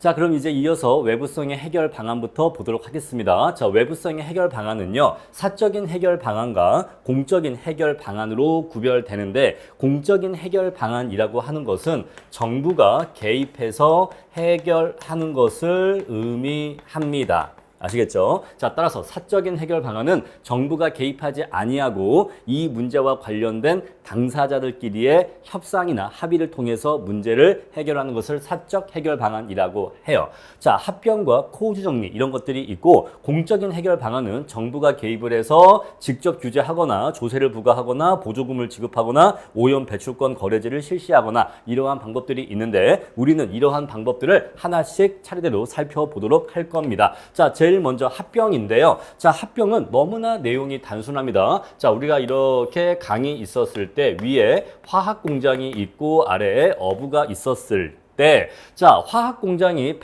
자, 그럼 이제 이어서 외부성의 해결 방안부터 보도록 하겠습니다. 자, 외부성의 해결 방안은요, 사적인 해결 방안과 공적인 해결 방안으로 구별되는데, 공적인 해결 방안이라고 하는 것은 정부가 개입해서 해결하는 것을 의미합니다. 아시겠죠? 자, 따라서 사적인 해결 방안은 정부가 개입하지 아니하고 이 문제와 관련된 당사자들끼리의 협상이나 합의를 통해서 문제를 해결하는 것을 사적 해결 방안이라고 해요. 자, 합병과 코우주 정리 이런 것들이 있고, 공적인 해결 방안은 정부가 개입을 해서 직접 규제하거나 조세를 부과하거나 보조금을 지급하거나 오염 배출권 거래제를 실시하거나 이러한 방법들이 있는데, 우리는 이러한 방법들을 하나씩 차례대로 살펴보도록 할 겁니다. 자, 제일 먼저 합병인데요. 자, 합병은 너무나 내용이 단순합니다. 자, 우리가 이렇게 강이 있었을 때 위에 화학 공장이 있고 아래에 어부가 있었을 때, 자, 화학 공장이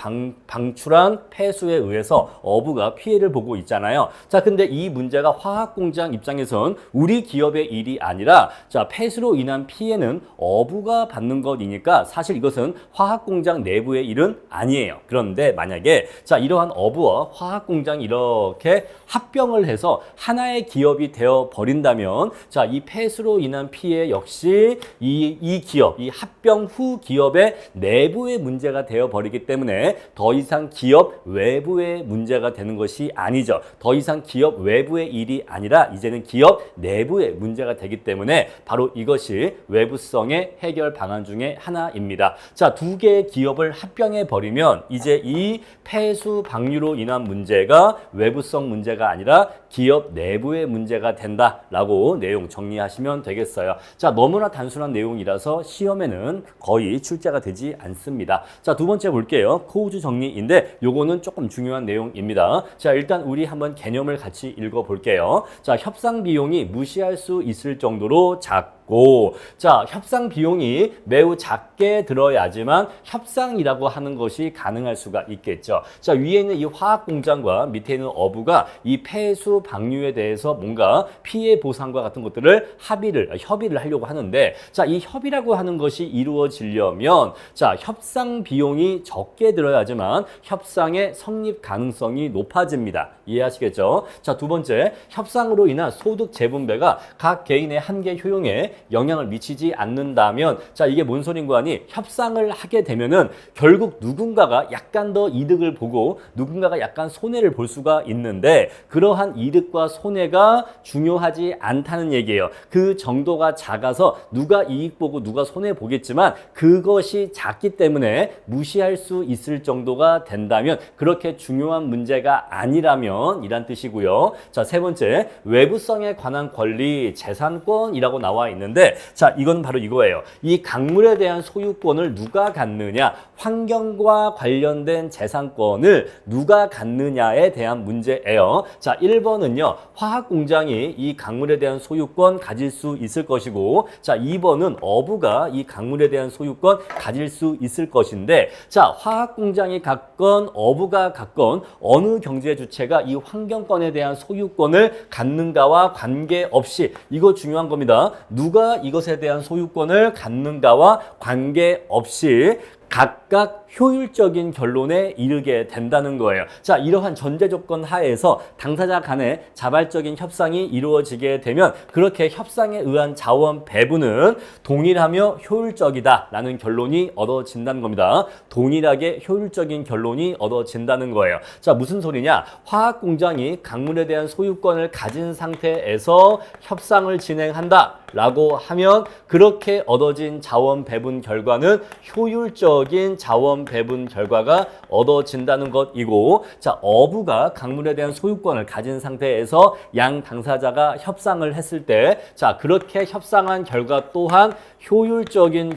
방출한 폐수에 의해서 어부가 피해를 보고 있잖아요. 자, 근데 이 문제가 화학 공장 입장에선 우리 기업의 일이 아니라, 자, 폐수로 인한 피해는 어부가 받는 것이니까 사실 이것은 화학 공장 내부의 일은 아니에요. 그런데 만약에, 자, 이러한 어부와 화학 공장이 이렇게 합병을 해서 하나의 기업이 되어 버린다면, 자, 이 폐수로 인한 피해 역시 이 기업, 이 합병 후 기업의 내부의 문제가 되어버리기 때문에 더 이상 기업 외부의 문제가 되는 것이 아니죠. 더 이상 기업 외부의 일이 아니라 이제는 기업 내부의 문제가 되기 때문에 바로 이것이 외부성의 해결 방안 중에 하나입니다. 자, 두 개의 기업을 합병해버리면 이제 이 폐수 방류로 인한 문제가 외부성 문제가 아니라 기업 내부의 문제가 된다라고 내용 정리하시면 되겠어요. 자, 너무나 단순한 내용이라서 시험에는 거의 출제가 되지 않습니다. 자, 두 번째 볼게요. 코우주 정리인데 요거는 조금 중요한 내용입니다. 자, 일단 우리 한번 개념을 같이 읽어볼게요. 자, 협상 비용이 무시할 수 있을 정도로 작고, 자, 협상 비용이 매우 작게 들어야지만 협상이라고 하는 것이 가능할 수가 있겠죠. 자, 위에 있는 이 화학 공장과 밑에 있는 어부가 이 폐수 방류에 대해서 뭔가 피해 보상과 같은 것들을 협의를 하려고 하는데, 자, 이 협의라고 하는 것이 이루어지려면, 자, 협상 비용이 적게 들어야지만 협상의 성립 가능성이 높아집니다. 이해하시겠죠? 자, 두 번째, 협상으로 인한 소득 재분배가 각 개인의 한계 효용에 영향을 미치지 않는다면, 자, 이게 뭔 소린가 하니, 협상을 하게 되면은 결국 누군가가 약간 더 이득을 보고 누군가가 약간 손해를 볼 수가 있는데, 그러한 이득과 손해가 중요하지 않다는 얘기예요. 그 정도가 작아서 누가 이익 보고 누가 손해 보겠지만 그것이 작기 때문에 무시할 수 있을 정도가 된다면 그렇게 중요한 문제가 아니라면 이란 뜻이고요. 자, 세 번째, 외부성에 관한 권리, 재산권이라고 나와 있는데, 자, 이건 바로 이거예요. 이 강물에 대한 소유권을 누가 갖느냐, 환경과 관련된 재산권을 누가 갖느냐에 대한 문제예요. 자, 1번은요, 화학 공장이 이 강물에 대한 소유권 가질 수 있을 것이고, 자, 2번은 어부가 이 강물에 대한 소유권 가질 수 있을 것인데, 자, 화학 공장이 갖건 어부가 갖건 어느 경제 주체가 이 환경권에 대한 소유권을 갖는가와 관계없이, 이거 중요한 겁니다. 누가 이것에 대한 소유권을 갖는가와 관계없이 각각 효율적인 결론에 이르게 된다는 거예요. 자, 이러한 전제 조건 하에서 당사자 간의 자발적인 협상이 이루어지게 되면 그렇게 협상에 의한 자원 배분은 동일하며 효율적이다라는 결론이 얻어진다는 겁니다. 동일하게 효율적인 결론이 얻어진다는 거예요. 자, 무슨 소리냐? 화학 공장이 강물에 대한 소유권을 가진 상태에서 협상을 진행한다 라고 하면 그렇게 얻어진 자원 배분 결과는 효율적인 자원 배분 결과가 얻어진다는 것이고, 자, 어부가 강물에 대한 소유권을 가진 상태에서 양 당사자가 협상을 했을 때, 자, 그렇게 협상한 결과 또한 효율적인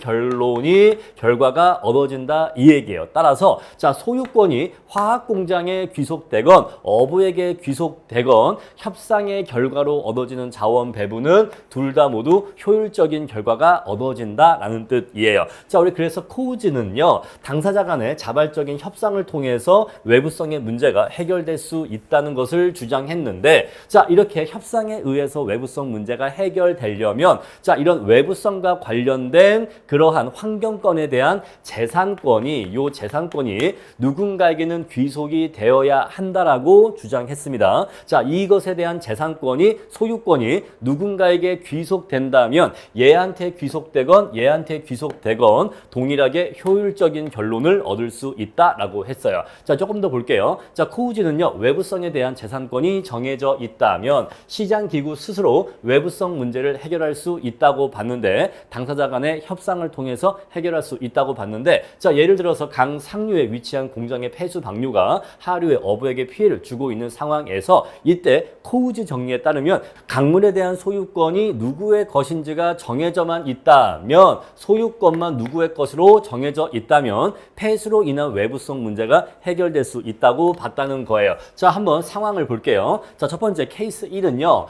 결과가 얻어진다 이 얘기예요. 따라서, 자, 소유권이 화학 공장에 귀속되건 어부에게 귀속되건 협상의 결과로 얻어지는 자원 배분은 둘 다 모두 효율적인 결과가 얻어진다라는 뜻이에요. 자, 우리 그래서 코우즈는요, 당사자 간의 자발적인 협상을 통해서 외부성의 문제가 해결될 수 있다는 것을 주장했는데, 자, 이렇게 협상에 의해서 외부성 문제가 해결되려면, 자, 이런 외부성과 관련된 관련된 그러한 환경권에 대한 재산권이 누군가에게는 귀속이 되어야 한다라고 주장했습니다. 자, 이것에 대한 재산권이 소유권이 누군가에게 귀속된다면 얘한테 귀속되건 동일하게 효율적인 결론을 얻을 수 있다라고 했어요. 자, 조금 더 볼게요. 자, 코우지는요, 외부성에 대한 재산권이 정해져 있다면 시장기구 스스로 외부성 문제를 해결할 수 있다고 봤는데 당사자 간의 협상을 통해서 해결할 수 있다고 봤는데 자, 예를 들어서 강 상류에 위치한 공장의 폐수 방류가 하류의 어부에게 피해를 주고 있는 상황에서 이때 코우지 정리에 따르면 강물에 대한 소유권이 누구의 것인지가 정해져만 있다면 소유권만 누구의 것으로 정해져 있다면 폐수로 인한 외부성 문제가 해결될 수 있다고 봤다는 거예요. 자, 한번 상황을 볼게요. 자, 첫 번째 케이스 1은요.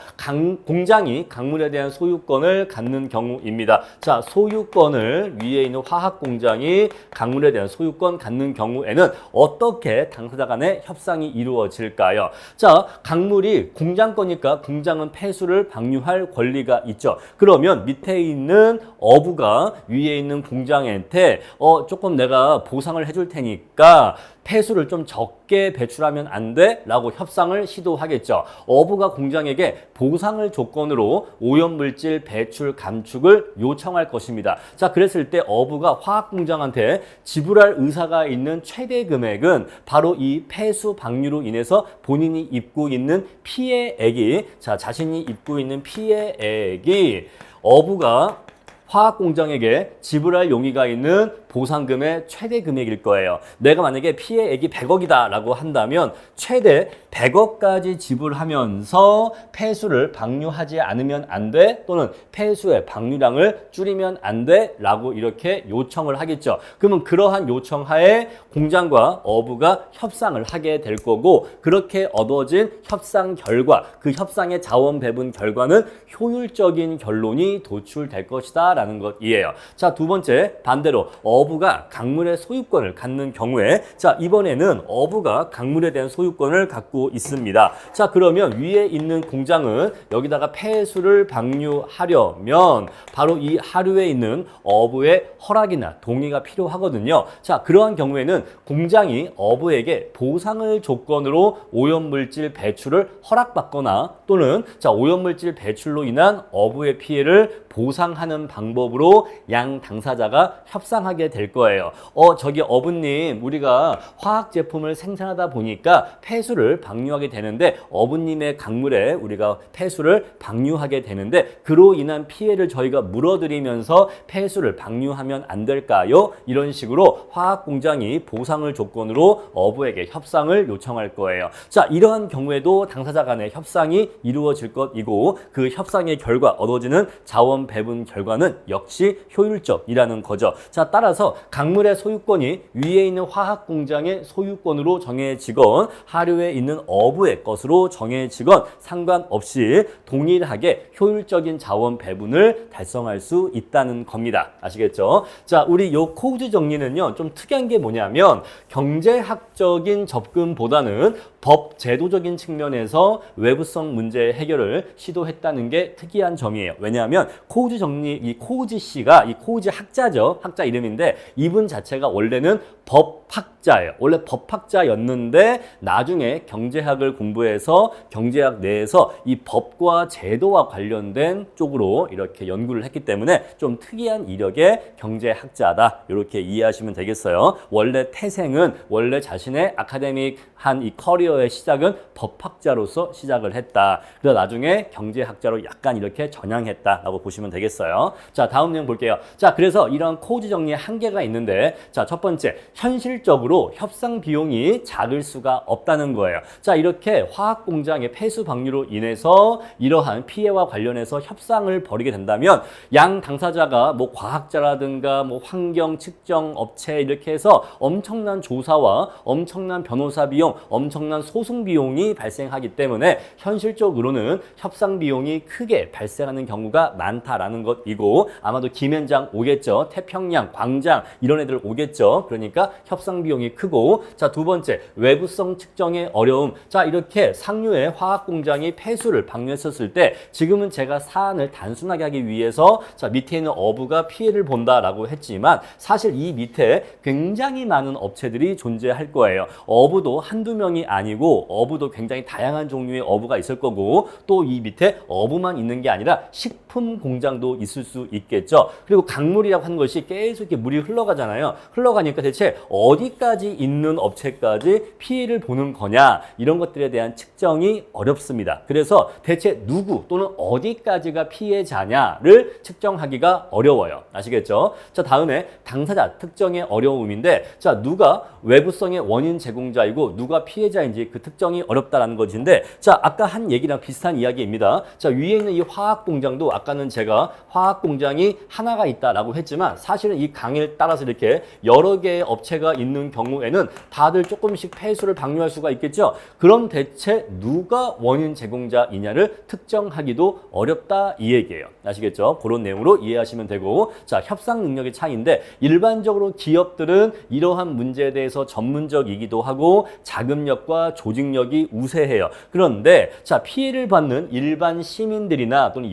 공장이 강물에 대한 소유권을 갖는 경우입니다. 자, 소유권을 위에 있는 화학 공장이 강물에 대한 소유권 갖는 경우에는 어떻게 당사자 간의 협상이 이루어질까요? 자, 강물이 공장 거니까 공장은 폐수를 방류할 권리가 있죠. 그러면 밑에 있는 어부가 위에 있는 공장한테 조금 내가 보상을 해줄 테니까 폐수를 좀 적게 배출하면 안 돼? 라고 협상을 시도하겠죠. 어부가 공장에게 보상을 조건으로 오염물질 배출 감축을 요청할 것입니다. 자, 그랬을 때 어부가 화학공장한테 지불할 의사가 있는 최대 금액은 바로 이 폐수 방류로 인해서 본인이 입고 있는 피해액이 자신이 입고 있는 피해액이 어부가 화학공장에게 지불할 용의가 있는 보상금의 최대 금액일 거예요. 내가 만약에 피해액이 100억이다 라고 한다면 최대 100억까지 지불하면서 폐수를 방류하지 않으면 안 돼, 또는 폐수의 방류량을 줄이면 안 돼 라고 이렇게 요청을 하겠죠. 그러면 그러한 요청하에 공장과 어부가 협상을 하게 될 거고, 그렇게 얻어진 협상 결과, 그 협상의 자원 배분 결과는 효율적인 결론이 도출될 것이다 라는 것이에요. 자, 두 번째, 반대로 어부가 강물의 소유권을 갖는 경우에, 자, 이번에는 어부가 강물에 대한 소유권을 갖고 있습니다. 자, 그러면 위에 있는 공장은 여기다가 폐수를 방류하려면 바로 이 하류에 있는 어부의 허락이나 동의가 필요하거든요. 자, 그러한 경우에는 공장이 어부에게 보상을 조건으로 오염물질 배출을 허락받거나 또는 오염물질 배출로 인한 어부의 피해를 보상하는 방법으로 양 당사자가 협상하게 될 거예요. 저기 어부님, 우리가 화학 제품을 생산하다 보니까 폐수를 방류하게 되는데 어부님의 강물에 우리가 폐수를 방류하게 되는데 그로 인한 피해를 저희가 물어드리면서 폐수를 방류하면 안 될까요? 이런 식으로 화학 공장이 보상을 조건으로 어부에게 협상을 요청할 거예요. 자, 이러한 경우에도 당사자 간의 협상이 이루어질 것이고 그 협상의 결과 얻어지는 자원 배분 결과는 역시 효율적이라는 거죠. 자, 따라서 강물의 소유권이 위에 있는 화학 공장의 소유권으로 정해지건 하류에 있는 어부의 것으로 정해지건 상관없이 동일하게 효율적인 자원 배분을 달성할 수 있다는 겁니다. 아시겠죠? 자, 우리 요 코우지 정리는요, 좀 특이한 게 뭐냐면 경제학적인 접근보다는 법 제도적인 측면에서 외부성 문제 해결을 시도했다는 게 특이한 점이에요. 왜냐하면 코우지 정리, 이 코우지 씨가 이 코우지 학자죠. 학자 이름인데 이분 자체가 원래는 법학자예요. 원래 법학자였는데 나중에 경제학을 공부해서 경제학 내에서 이 법과 제도와 관련된 쪽으로 이렇게 연구를 했기 때문에 좀 특이한 이력의 경제학자다. 이렇게 이해하시면 되겠어요. 원래 태생은 원래 자신의 아카데믹한 이 커리어의 시작은 법학자로서 시작을 했다. 그래서 나중에 경제학자로 약간 이렇게 전향했다라고 보시면 되겠어요. 자, 다음 내용 볼게요. 자, 그래서 이런 코우지 정리의 한계가 있는데, 자, 첫 번째, 현실적으로 협상 비용이 작을 수가 없다는 거예요. 자, 이렇게 화학 공장의 폐수 방류로 인해서 이러한 피해와 관련해서 협상을 벌이게 된다면 양 당사자가 뭐 과학자라든가 뭐 환경 측정 업체 이렇게 해서 엄청난 조사와 엄청난 변호사 비용, 엄청난 소송 비용이 발생하기 때문에 현실적으로는 협상 비용이 크게 발생하는 경우가 많다라는 것이고, 아마도 김현장 오겠죠. 태평양, 광장 이런 애들 오겠죠. 그러니까 보니까 협상 비용이 크고, 자, 두 번째, 외부성 측정의 어려움. 자, 이렇게 상류의 화학 공장이 폐수를 방류했었을 때 지금은 제가 사안을 단순하게 하기 위해서 자, 밑에 있는 어부가 피해를 본다라고 했지만 사실 이 밑에 굉장히 많은 업체들이 존재할 거예요. 어부도 한두 명이 아니고 어부도 굉장히 다양한 종류의 어부가 있을 거고, 또 이 밑에 어부만 있는 게 아니라 식품 공장도 있을 수 있겠죠. 그리고 강물이라고 하는 것이 계속 이렇게 물이 흘러가잖아요. 흘러가니까 대체 어디까지 있는 업체까지 피해를 보는 거냐, 이런 것들에 대한 측정이 어렵습니다. 그래서 대체 누구 또는 어디까지가 피해자냐를 측정하기가 어려워요. 아시겠죠? 자, 다음에 당사자 특정의 어려움인데, 자, 누가 외부성의 원인 제공자이고 누가 피해자인지 그 특정이 어렵다라는 것인데, 자, 아까 한 얘기랑 비슷한 이야기입니다. 자, 위에 있는 이 화학 공장도 아까는 제가 화학 공장이 하나가 있다라고 했지만 사실은 이 강을 따라서 이렇게 여러 개의 업체가 있는 경우에는 다들 조금씩 폐수를 방류할 수가 있겠죠. 그럼 대체 누가 원인 제공자이냐를 특정하기도 어렵다, 이 얘기예요. 아시겠죠? 그런 내용으로 이해하시면 되고, 자, 협상 능력의 차이인데 일반적으로 기업들은 이러한 문제에 대해서 전문적이기도 하고 자금력과 조직력이 우세해요. 그런데 자, 피해를 받는 일반 시민들이나 또는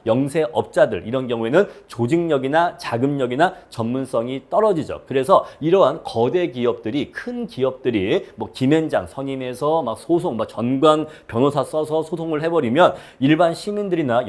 영세업자들, 이런 경우에는 조직력이나 자금력이나 전문성이 떨어지죠. 그래서 이러한 거대 기업들이, 큰 기업들이 뭐 김앤장 선임해서 막 소송, 막 전관 변호사 써서 소송을 해버리면 일반 시민들이나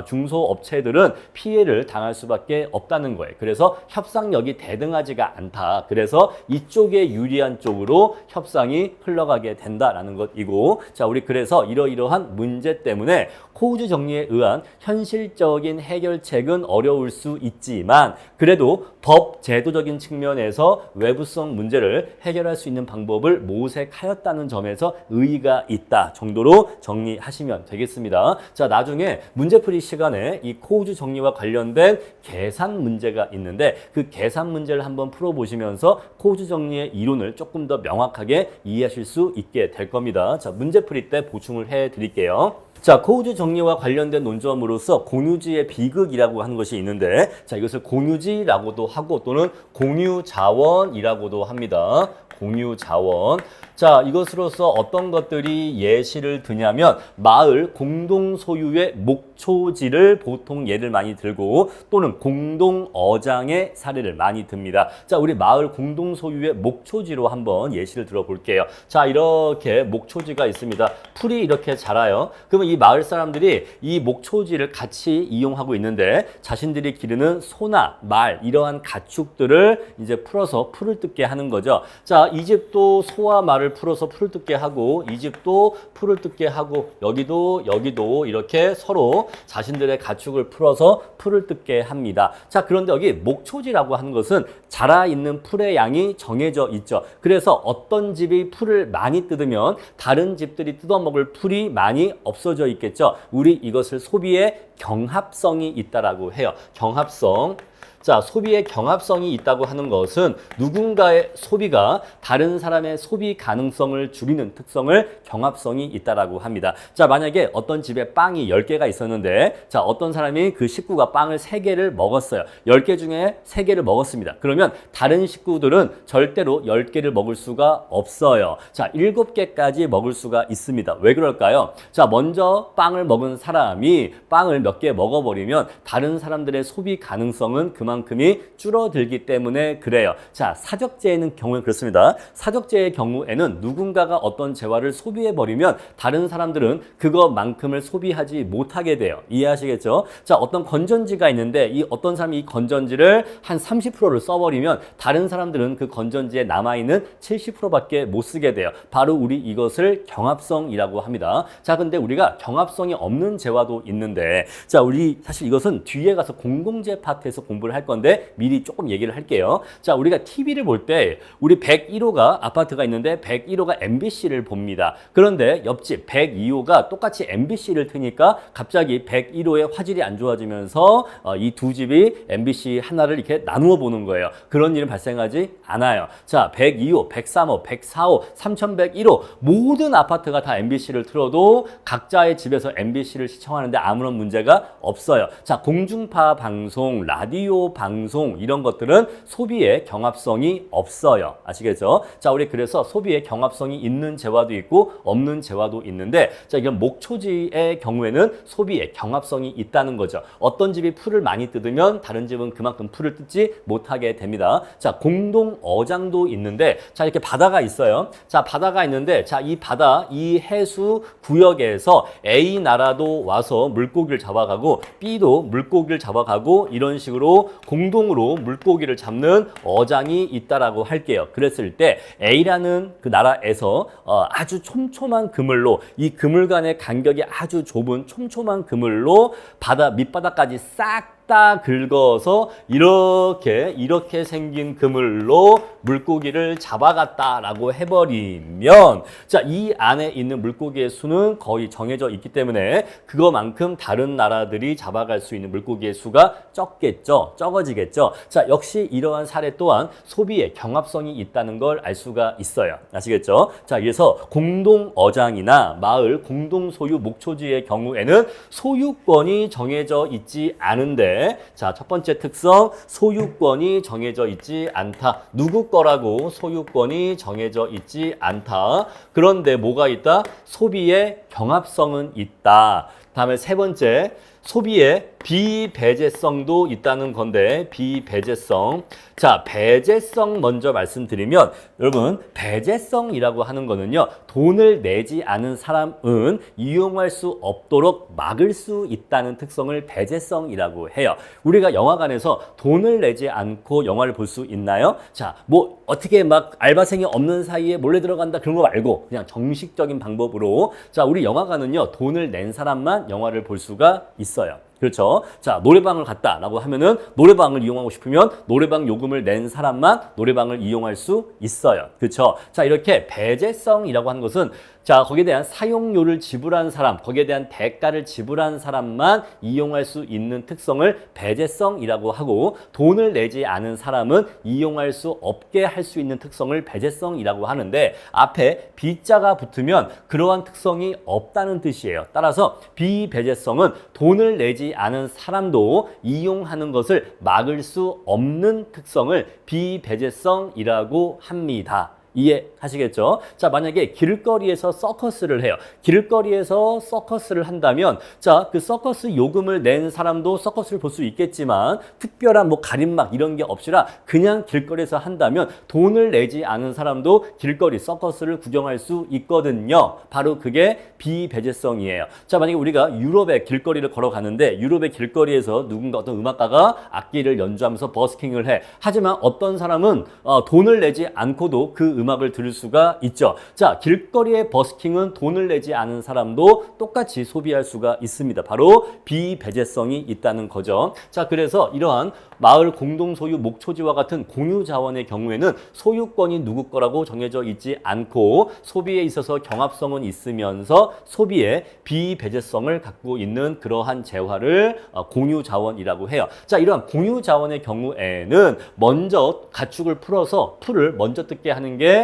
중소 업체들은 피해를 당할 수밖에 없다는 거예요. 그래서 협상력이 대등하지가 않다. 그래서 이쪽에 유리한 쪽으로 협상이 흘러가게 된다라는 것이고, 자, 우리 그래서 이러이러한 문제 때문에 코우주 정리에 의한 현실적인 해결책은 어려울 수 있지만 그래도 법 제도적인 측면에서 외부성 문제를 해결할 수 있는 방법을 모색하였다는 점에서 의의가 있다 정도로 정리하시면 되겠습니다. 자, 나중에 문제풀이 시간에 이 코우주 정리와 관련된 계산 문제가 있는데 그 계산 문제를 한번 풀어보시면서 코우주 정리의 이론을 조금 더 명확하게 이해하실 수 있게 될 겁니다. 자, 문제풀이 때 보충을 해드릴게요. 자, 코우주 정리와 관련된 논점으로서 공유지의 비극이라고 하는 것이 있는데, 자, 이것을 공유지라고도 하고 또는 공유자원이라고도 합니다. 공유자원. 자, 이것으로서 어떤 것들이 예시를 드냐면 마을 공동 소유의 목초지를 보통 예를 많이 들고 또는 공동 어장의 사례를 많이 듭니다. 자, 우리 마을 공동 소유의 목초지로 한번 예시를 들어볼게요. 자, 이렇게 목초지가 있습니다. 풀이 이렇게 자라요. 그러면 이 마을 사람들이 이 목초지를 같이 이용하고 있는데 자신들이 기르는 소나 말, 이러한 가축들을 이제 풀어서 풀을 뜯게 하는 거죠. 자, 이 집도 소와 말을 풀어서 풀을 뜯게 하고 이 집도 풀을 뜯게 하고 여기도 이렇게 서로 자신들의 가축을 풀어서 풀을 뜯게 합니다. 자, 그런데 여기 목초지라고 하는 것은 자라 있는 풀의 양이 정해져 있죠. 그래서 어떤 집이 풀을 많이 뜯으면 다른 집들이 뜯어먹을 풀이 많이 없어져 있겠죠. 우리 이것을 소비의 경합성이 있다라고 해요. 경합성. 자, 소비의 경합성이 있다고 하는 것은 누군가의 소비가 다른 사람의 소비 가능성을 줄이는 특성을 경합성이 있다라고 합니다. 자, 만약에 어떤 집에 빵이 10개가 있었는데 자, 어떤 사람이 그 식구가 빵을 3개를 먹었어요. 10개 중에 3개를 먹었습니다. 그러면 다른 식구들은 절대로 10개를 먹을 수가 없어요. 자, 7개까지 먹을 수가 있습니다. 왜 그럴까요? 자, 먼저 빵을 먹은 사람이 빵을 몇 개 먹어버리면 다른 사람들의 소비 가능성은 그만큼이 줄어들기 때문에 그래요. 자, 사적재해는 경우에 그렇습니다. 사적재해의 경우에는 누군가가 어떤 재화를 소비해버리면 다른 사람들은 그것만큼을 소비하지 못하게 돼요. 이해하시겠죠? 자, 어떤 건전지가 있는데 이 어떤 사람이 이 건전지를 한 30%를 써버리면 다른 사람들은 그 건전지에 남아있는 70%밖에 못 쓰게 돼요. 바로 우리 이것을 경합성이라고 합니다. 자, 근데 우리가 경합성이 없는 재화도 있는데 자, 우리 사실 이것은 뒤에 가서 공공재 파트에서 공부를 할 건데 미리 조금 얘기를 할게요. 자, 우리가 TV를 볼 때 우리 101호가 아파트가 있는데 101호가 MBC를 봅니다. 그런데 옆집 102호가 똑같이 MBC를 트니까 갑자기 101호의 화질이 안 좋아지면서 이 두 집이 MBC 하나를 이렇게 나누어 보는 거예요. 그런 일은 발생하지 않아요. 자, 102호, 103호, 104호, 3101호 모든 아파트가 다 MBC를 틀어도 각자의 집에서 MBC를 시청하는데 아무런 문제가 없어요. 자, 공중파 방송, 라디오 방송 이런 것들은 소비의 경합성이 없어요. 아시겠죠? 자, 우리 그래서 소비의 경합성이 있는 재화도 있고 없는 재화도 있는데, 자, 이건 목초지의 경우에는 소비의 경합성이 있다는 거죠. 어떤 집이 풀을 많이 뜯으면 다른 집은 그만큼 풀을 뜯지 못하게 됩니다. 자, 공동 어장도 있는데, 자, 이렇게 바다가 있어요. 자, 바다가 있는데, 자, 이 바다, 이 해수 구역에서 A 나라도 와서 물고기를 잡아가고 B도 물고기를 잡아가고 이런 식으로 공동으로 물고기를 잡는 어장이 있다라고 할게요. 그랬을 때 A라는 그 나라에서 아주 촘촘한 그물로, 이 그물 간의 간격이 아주 좁은 촘촘한 그물로 바다 밑바닥까지 싹 다 긁어서 이렇게 생긴 그물로 물고기를 잡아갔다라고 해버리면, 자, 이 안에 있는 물고기의 수는 거의 정해져 있기 때문에 그거만큼 다른 나라들이 잡아갈 수 있는 물고기의 수가 적겠죠. 적어지겠죠. 자, 역시 이러한 사례 또한 소비의 경합성이 있다는 걸 알 수가 있어요. 아시겠죠? 자, 그래서 공동 어장이나 마을 공동 소유 목초지의 경우에는 소유권이 정해져 있지 않은데, 자, 첫 번째 특성, 소유권이 정해져 있지 않다. 누구 거라고 소유권이 정해져 있지 않다. 그런데 뭐가 있다? 소비의 경합성은 있다. 다음에 세 번째, 소비의 비배제성도 있다는 건데, 비배제성. 자, 배제성 먼저 말씀드리면, 여러분, 배제성이라고 하는 거는요, 돈을 내지 않은 사람은 이용할 수 없도록 막을 수 있다는 특성을 배제성이라고 해요. 우리가 영화관에서 돈을 내지 않고 영화를 볼 수 있나요? 자, 뭐 어떻게 막 알바생이 없는 사이에 몰래 들어간다 그런 거 말고 그냥 정식적인 방법으로, 자, 우리 영화관은요, 돈을 낸 사람만 영화를 볼 수가 있어요. 그렇죠? 자, 노래방을 갔다라고 하면은 노래방을 이용하고 싶으면 노래방 요금을 낸 사람만 노래방을 이용할 수 있어요. 그렇죠? 자, 이렇게 배제성이라고 하는 것은, 자, 거기에 대한 사용료를 지불한 사람, 거기에 대한 대가를 지불한 사람만 이용할 수 있는 특성을 배제성이라고 하고, 돈을 내지 않은 사람은 이용할 수 없게 할 수 있는 특성을 배제성이라고 하는데, 앞에 B자가 붙으면 그러한 특성이 없다는 뜻이에요. 따라서 비배제성은 돈을 내지 않은 사람도 이용하는 것을 막을 수 없는 특성을 비배제성이라고 합니다. 이해하시겠죠? 자, 만약에 길거리에서 서커스를 해요. 길거리에서 서커스를 한다면, 자, 그 서커스 요금을 낸 사람도 서커스를 볼 수 있겠지만 특별한 뭐 가림막 이런 게 없이라 그냥 길거리에서 한다면 돈을 내지 않은 사람도 길거리 서커스를 구경할 수 있거든요. 바로 그게 비배제성이에요. 자, 만약에 우리가 유럽의 길거리를 걸어가는데 유럽의 길거리에서 누군가 어떤 음악가가 악기를 연주하면서 버스킹을 해. 하지만 어떤 사람은 돈을 내지 않고도 그 음악을 들을 수가 있죠. 자, 길거리의 버스킹은 돈을 내지 않은 사람도 똑같이 소비할 수가 있습니다. 바로 비배제성이 있다는 거죠. 자, 그래서 이러한 마을 공동소유 목초지와 같은 공유자원의 경우에는 소유권이 누구 거라고 정해져 있지 않고 소비에 있어서 경합성은 있으면서 소비의 비배제성을 갖고 있는 그러한 재화를 공유자원이라고 해요. 자, 이러한 공유자원의 경우에는 먼저 가축을 풀어서 풀을 먼저 뜯게 하는 게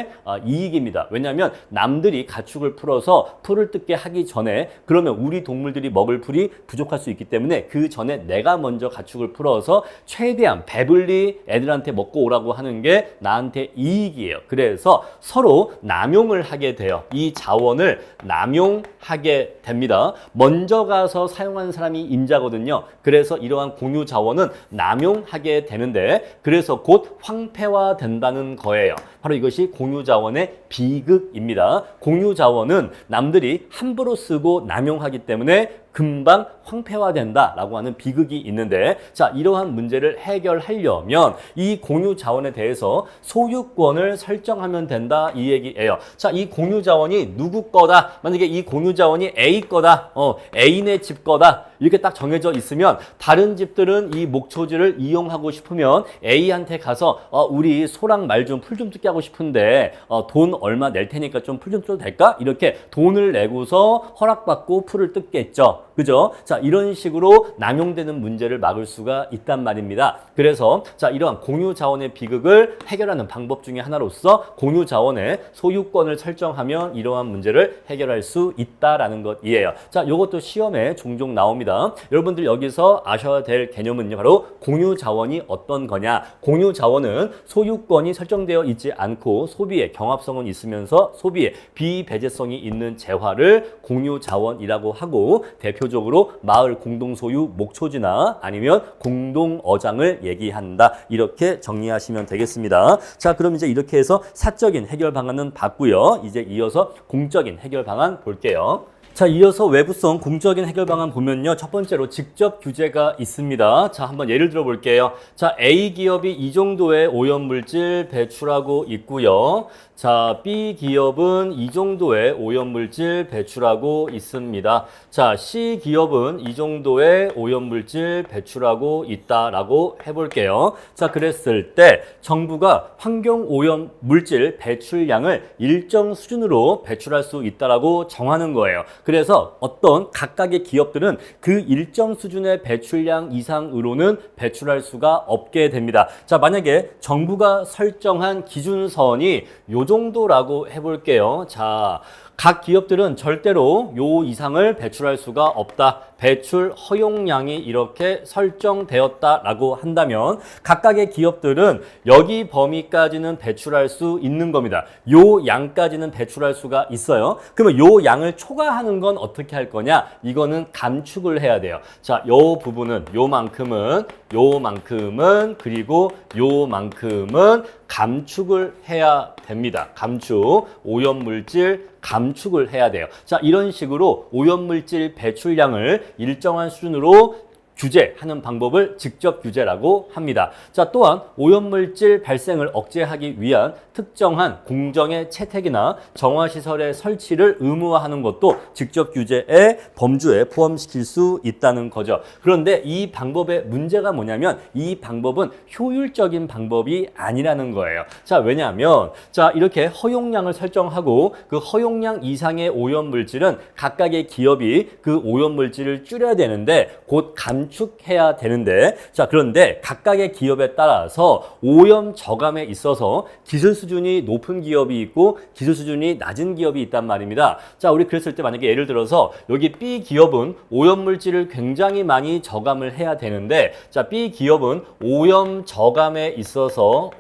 이익입니다. 왜냐하면 남들이 가축을 풀어서 풀을 뜯게 하기 전에, 그러면 우리 동물들이 먹을 풀이 부족할 수 있기 때문에 그 전에 내가 먼저 가축을 풀어서 최대한 배불리 애들한테 먹고 오라고 하는 게 나한테 이익이에요. 그래서 서로 남용을 하게 돼요. 이 자원을 남용하게 됩니다. 먼저 가서 사용하는 사람이 임자거든요. 그래서 이러한 공유 자원은 남용하게 되는데, 그래서 곧 황폐화된다는 거예요. 바로 이것이 공유 자원의 비극입니다. 공유 자원은 남들이 함부로 쓰고 남용하기 때문에 금방 황폐화된다라고 하는 비극이 있는데, 자, 이러한 문제를 해결하려면 이 공유 자원에 대해서 소유권을 설정하면 된다, 이 얘기예요. 자, 이 공유 자원이 누구 거다, 만약에 이 공유 자원이 A 거다, A네 집 거다 이렇게 딱 정해져 있으면 다른 집들은 이 목초지를 이용하고 싶으면 A한테 가서 우리 소랑 말 좀 풀 좀 뜯게 하고 싶은데 돈 얼마 낼 테니까 좀 풀 좀 뜯어도 될까? 이렇게 돈을 내고서 허락받고 풀을 뜯겠죠. 그죠? 자, 이런 식으로 남용되는 문제를 막을 수가 있단 말입니다. 그래서 자, 이러한 공유 자원의 비극을 해결하는 방법 중에 하나로서 공유 자원의 소유권을 설정하면 이러한 문제를 해결할 수 있다라는 것이에요. 자, 이것도 시험에 종종 나옵니다. 여러분들 여기서 아셔야 될 개념은요, 바로 공유 자원이 어떤 거냐. 공유 자원은 소유권이 설정되어 있지 않고 소비의 경합성은 있으면서 소비의 비배제성이 있는 재화를 공유 자원이라고 하고, 대표적으로 마을 공동소유 목초지나 아니면 공동어장을 얘기한다. 이렇게 정리하시면 되겠습니다. 자, 그럼 이제 이렇게 해서 사적인 해결 방안은 봤고요. 이제 이어서 공적인 해결 방안 볼게요. 자, 이어서 외부성 공적인 해결 방안 보면요. 첫 번째로 직접 규제가 있습니다. 자, 한번 예를 들어 볼게요. 자, A 기업이 이 정도의 오염물질 배출하고 있고요. 자, B 기업은 이 정도의 오염물질 배출하고 있습니다. 자, C 기업은 이 정도의 오염물질 배출하고 있다라고 해볼게요. 자, 그랬을 때 정부가 환경 오염물질 배출량을 일정 수준으로 배출할 수 있다라고 정하는 거예요. 그래서 어떤 각각의 기업들은 그 일정 수준의 배출량 이상으로는 배출할 수가 없게 됩니다. 자, 만약에 정부가 설정한 기준선이 요 정도라고 해볼게요. 자, 각 기업들은 절대로 요 이상을 배출할 수가 없다. 배출 허용량이 이렇게 설정되었다라고 한다면 각각의 기업들은 여기 범위까지는 배출할 수 있는 겁니다. 요 양까지는 배출할 수가 있어요. 그러면 요 양을 초과하는 건 어떻게 할 거냐? 이거는 감축을 해야 돼요. 자, 요 부분은 요만큼은 그리고 요만큼은 감축을 해야 됩니다. 감축, 오염물질 감축을 해야 돼요. 자, 이런 식으로 오염물질 배출량을 일정한 수준으로 규제하는 방법을 직접 규제라고 합니다. 자, 또한 오염물질 발생을 억제하기 위한 특정한 공정의 채택이나 정화시설의 설치를 의무화하는 것도 직접 규제의 범주에 포함시킬 수 있다는 거죠. 그런데 이 방법의 문제가 뭐냐면 이 방법은 효율적인 방법이 아니라는 거예요. 자, 왜냐하면 자, 이렇게 허용량을 설정하고 그 허용량 이상의 오염물질은 각각의 기업이 그 오염물질을 줄여야 되는데 곧 감축해야 되는데, 자, 그런데 각각의 기업에 따라서 오염 저감에 있어서 기술 수준이 높은 기업이 있고 기술 수준이 낮은 기업이 있단 말입니다. 자, 우리 그랬을 때 만약에 예를 들어서 여기 B 기업은 오염물질을 굉장히 많이 저감을 해야 되는데, 자, B 기업은 오염 저감에 있어서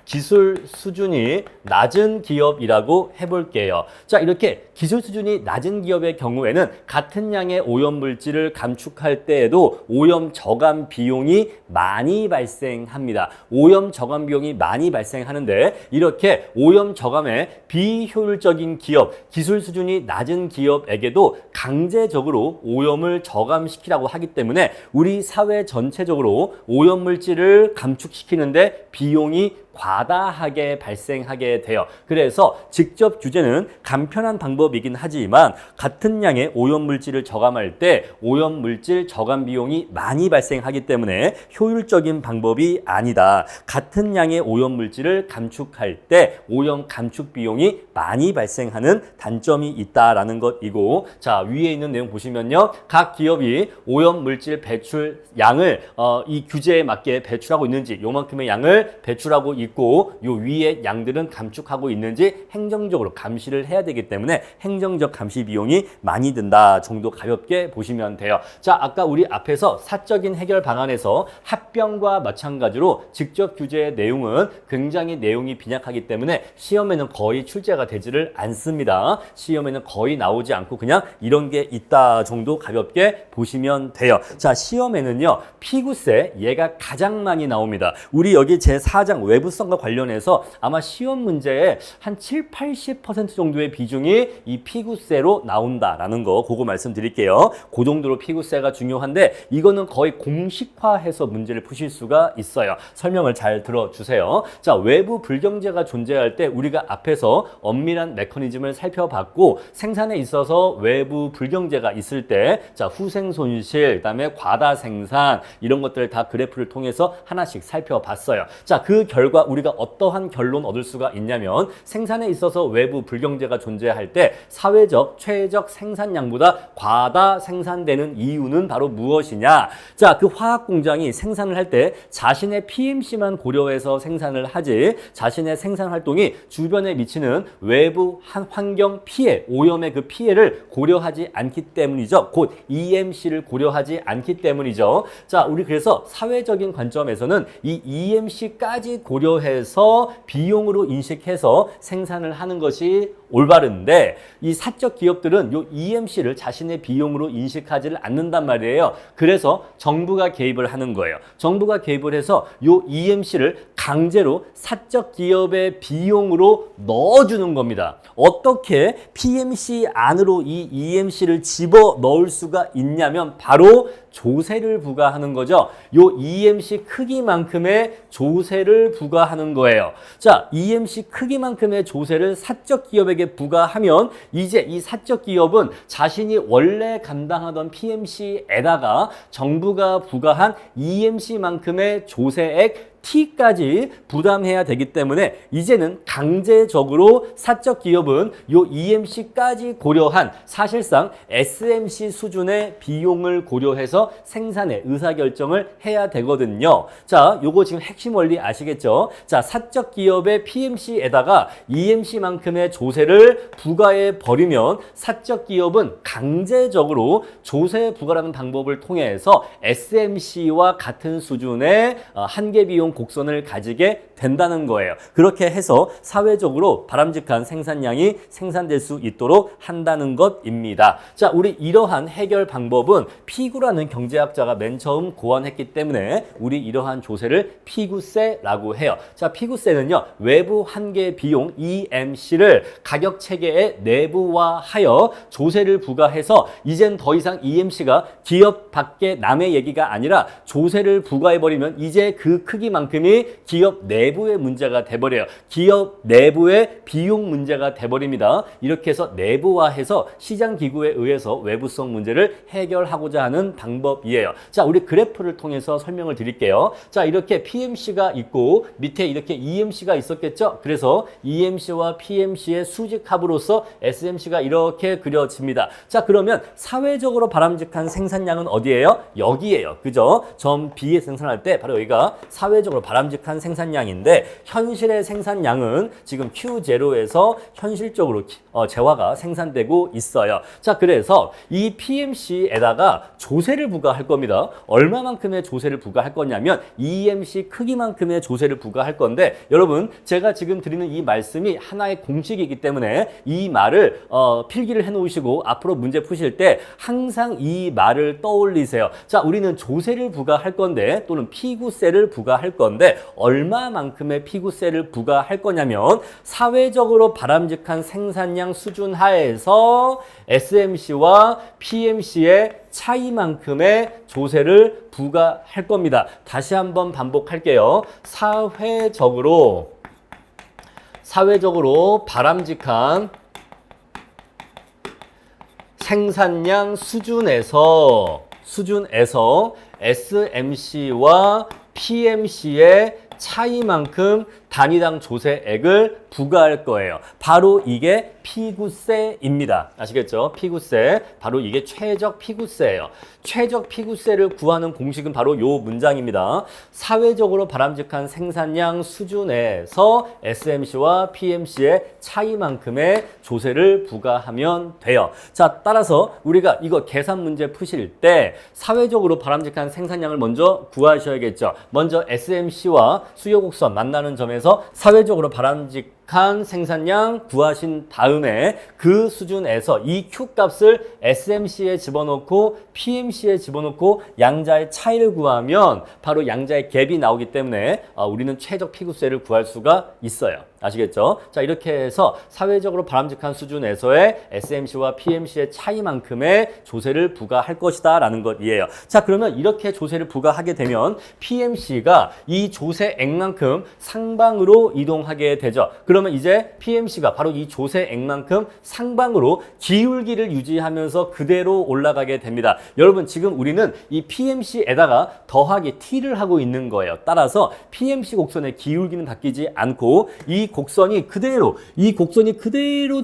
기술 수준이 낮은 기업이라고 해볼게요. 자, 이렇게 기술 수준이 낮은 기업의 경우에는 같은 양의 오염물질을 감축할 때에도 오염 저감 비용이 많이 발생합니다. 오염 저감 비용이 많이 발생하는데 이렇게 오염 저감에 비효율적인 기업, 기술 수준이 낮은 기업에게도 강제적으로 오염을 저감시키라고 하기 때문에 우리 사회 전체적으로 오염물질을 감축시키는데 비용이 과다하게 발생하게 돼요. 그래서 직접 규제는 간편한 방법이긴 하지만 같은 양의 오염물질을 저감할 때 오염물질 저감 비용이 많이 발생하기 때문에 효율적인 방법이 아니다. 같은 양의 오염물질을 감축할 때 오염 감축 비용이 많이 발생하는 단점이 있다라는 것이고, 자, 위에 있는 내용 보시면요. 각 기업이 오염물질 배출 양을 이 규제에 맞게 배출하고 있는지, 요만큼의 양을 배출하고 있고 요 위에 양들은 감축하고 있는지 행정적으로 감시를 해야 되기 때문에 행정적 감시 비용이 많이 든다 정도 가볍게 보시면 돼요. 자, 아까 우리 앞에서 사적인 해결 방안에서 합병과 마찬가지로 직접 규제의 내용은 굉장히 내용이 빈약하기 때문에 시험에는 거의 출제가 되지를 않습니다. 시험에는 거의 나오지 않고 그냥 이런 게 있다 정도 가볍게 보시면 돼요. 자, 시험에는요 피구세 얘가 가장 많이 나옵니다. 우리 여기 제4장 외부성과 관련해서 아마 시험 문제에 한 7, 80% 정도의 비중이 이 피구세로 나온다라는 거 그거 말씀드릴게요. 그 정도로 피구세가 중요한데 이거는 거의 공식화해서 문제를 푸실 수가 있어요. 설명을 잘 들어주세요. 자, 외부 불경제가 존재할 때 우리가 앞에서 엄밀한 메커니즘을 살펴봤고 생산에 있어서 외부 불경제가 있을 때 자, 후생 손실, 그다음에 과다 생산 이런 것들을 다 그래프를 통해서 하나씩 살펴봤어요. 자, 그 결과 결과 우리가 어떠한 결론 얻을 수가 있냐면 생산에 있어서 외부 불경제가 존재할 때 사회적 최적 생산량보다 과다 생산되는 이유는 바로 무엇이냐? 자, 그 화학 공장이 생산을 할 때 자신의 PMC만 고려해서 생산을 하지 자신의 생산 활동이 주변에 미치는 외부 환경 피해, 오염의 그 피해를 고려하지 않기 때문이죠. 곧 EMC를 고려하지 않기 때문이죠. 자, 우리 그래서 사회적인 관점에서는 이 EMC까지 고려해서 비용으로 인식해서 생산을 하는 것이 올바른데 이 사적 기업들은 요 EMC를 자신의 비용으로 인식하지를 않는단 말이에요. 그래서 정부가 개입을 하는 거예요. 정부가 개입을 해서 요 EMC를 강제로 사적 기업의 비용으로 넣어주는 겁니다. 어떻게 PMC 안으로 이 EMC를 집어 넣을 수가 있냐면 바로 조세를 부과하는 거죠. 요 EMC 크기만큼의 조세를 부과하는 거예요. 자, EMC 크기만큼의 조세를 사적 기업에게 부과하면 이제 이 사적 기업은 자신이 원래 감당하던 PMC에다가 정부가 부과한 EMC만큼의 조세액 T까지 부담해야 되기 때문에 이제는 강제적으로 사적 기업은 요 EMC까지 고려한 사실상 SMC 수준의 비용을 고려해서 생산의 의사결정을 해야 되거든요. 자, 요거 지금 핵심 원리 아시겠죠? 자, 사적 기업의 PMC에다가 EMC만큼의 조세를 부과해 버리면 사적 기업은 강제적으로 조세 부과라는 방법을 통해서 SMC와 같은 수준의 한계 비용 곡선을 가지게 된다는 거예요. 그렇게 해서 사회적으로 바람직한 생산량이 생산될 수 있도록 한다는 것입니다. 자, 우리 이러한 해결 방법은 피구라는 경제학자가 맨 처음 고안했기 때문에 우리 이러한 조세를 피구세라고 해요. 자, 피구세는요, 외부 한계 비용 EMC를 가격 체계에 내부화하여 조세를 부과해서 이젠 더 이상 EMC가 기업 밖에 남의 얘기가 아니라 조세를 부과해버리면 이제 그 크기만큼이 기업 내부의 문제가 돼버려요. 기업 내부의 비용 문제가 돼버립니다. 이렇게 해서 내부화해서 시장기구에 의해서 외부성 문제를 해결하고자 하는 방법이에요. 자, 우리 그래프를 통해서 설명을 드릴게요. 자, 이렇게 PMC가 있고 밑에 이렇게 EMC가 있었겠죠? 그래서 EMC와 PMC의 수직합으로서 SMC가 이렇게 그려집니다. 자, 그러면 사회적으로 바람직한 생산량은 어디예요? 여기예요. 그죠? 점 B에 생산할 때 바로 여기가 사회적으로 바람직한 생산량인데 현실의 생산량은 지금 Q0에서 현실적으로 재화가 생산되고 있어요. 자, 그래서 이 PMC에다가 조세를 부과할 겁니다. 얼마만큼의 조세를 부과할 거냐면 EMC 크기만큼의 조세를 부과할 건데 여러분 제가 지금 드리는 이 말씀이 하나의 공식이기 때문에 이 말을 필기를 해 놓으시고 앞으로 문제 푸실 때 항상 이 말을 떠올리세요. 자, 우리는 조세를 부과할 건데 또는 피구세를 부과할 건데 얼마만큼의 피구세를 부과할 거냐면 사회적으로 바람직한 생산량 수준 하에서 SMC와 PMC의 차이만큼의 조세를 부과할 겁니다. 다시 한번 반복할게요. 사회적으로 바람직한 생산량 수준에서 SMC와 PMC의 차이만큼 단위당 조세액을 부과할 거예요. 바로 이게 피구세입니다. 아시겠죠? 피구세. 바로 이게 최적 피구세예요. 최적 피구세를 구하는 공식은 바로 요 문장입니다. 사회적으로 바람직한 생산량 수준에서 SMC와 PMC의 차이만큼의 조세를 부과하면 돼요. 자, 따라서 우리가 이거 계산 문제 푸실 때 사회적으로 바람직한 생산량을 먼저 구하셔야겠죠. 먼저 SMC와 수요곡선 만나는 점에서 사회적으로 바람직한 생산량 구하신 다음에 그 수준에서 이 Q값을 SMC에 집어넣고 PMC에 집어넣고 양자의 차이를 구하면 바로 양자의 갭이 나오기 때문에 우리는 최적 피구세를 구할 수가 있어요. 아시겠죠? 자, 이렇게 해서 사회적으로 바람직한 수준에서의 SMC와 PMC의 차이만큼의 조세를 부과할 것이다 라는 것이에요. 자, 그러면 이렇게 조세를 부과하게 되면 PMC가 이 조세액만큼 상방으로 이동하게 되죠. 그럼 그러면 이제 PMC가 바로 이 조세액만큼 상방으로 기울기를 유지하면서 그대로 올라가게 됩니다. 여러분 지금 우리는 이 PMC에다가 더하기 T를 하고 있는 거예요. 따라서 PMC 곡선의 기울기는 바뀌지 않고 이 곡선이 그대로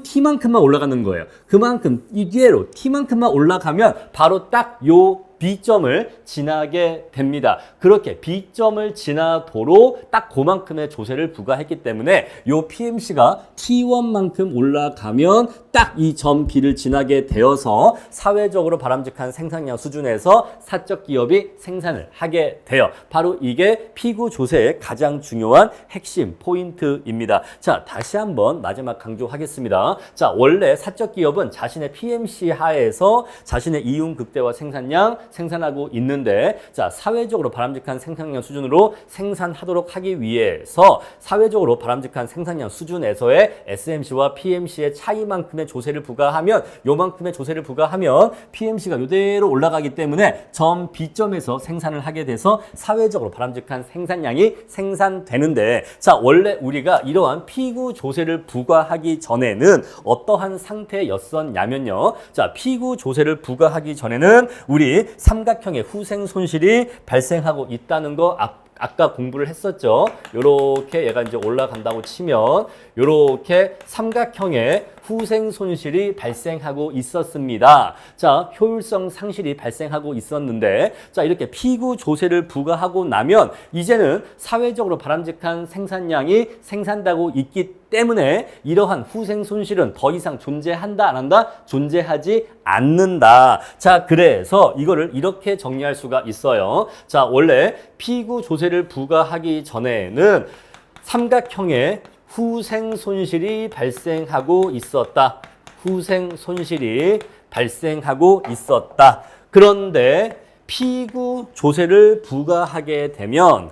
T만큼만 올라가는 거예요. 그만큼 이대로 T만큼만 올라가면 바로 딱 요 B점을 지나게 됩니다. 그렇게 B점을 지나도록 딱 그만큼의 조세를 부과했기 때문에 요 PMC가 T1만큼 올라가면 딱 이 점 B를 지나게 되어서 사회적으로 바람직한 생산량 수준에서 사적 기업이 생산을 하게 돼요. 바로 이게 피구 조세의 가장 중요한 핵심 포인트입니다. 자, 다시 한번 마지막 강조하겠습니다. 자, 원래 사적 기업은 자신의 PMC 하에서 자신의 이윤 극대화 생산량 생산하고 있는데, 자, 사회적으로 바람직한 생산량 수준으로 생산하도록 하기 위해서 사회적으로 바람직한 생산량 수준에서의 SMC와 PMC의 차이만큼의 조세를 부과하면, 요만큼의 조세를 부과하면 PMC가 이대로 올라가기 때문에 점 B점에서 생산을 하게 돼서 사회적으로 바람직한 생산량이 생산되는데, 자, 원래 우리가 이러한 피구 조세를 부과하기 전에는 어떠한 상태였었냐면요. 자, 피구 조세를 부과하기 전에는 우리 삼각형의 후생 손실이 발생하고 있다는 거 아까 공부를 했었죠. 요렇게 얘가 이제 올라간다고 치면 요렇게 삼각형의 후생 손실이 발생하고 있었습니다. 자, 효율성 상실이 발생하고 있었는데, 자, 이렇게 피구 조세를 부과하고 나면 이제는 사회적으로 바람직한 생산량이 생산되고 있기 때문에 이러한 후생 손실은 더 이상 존재한다 안 한다? 존재하지 않는다. 자, 그래서 이거를 이렇게 정리할 수가 있어요. 자, 원래 피구 조세를 부과하기 전에는 삼각형의 후생 손실이 발생하고 있었다. 후생 손실이 발생하고 있었다. 그런데 피구 조세를 부과하게 되면,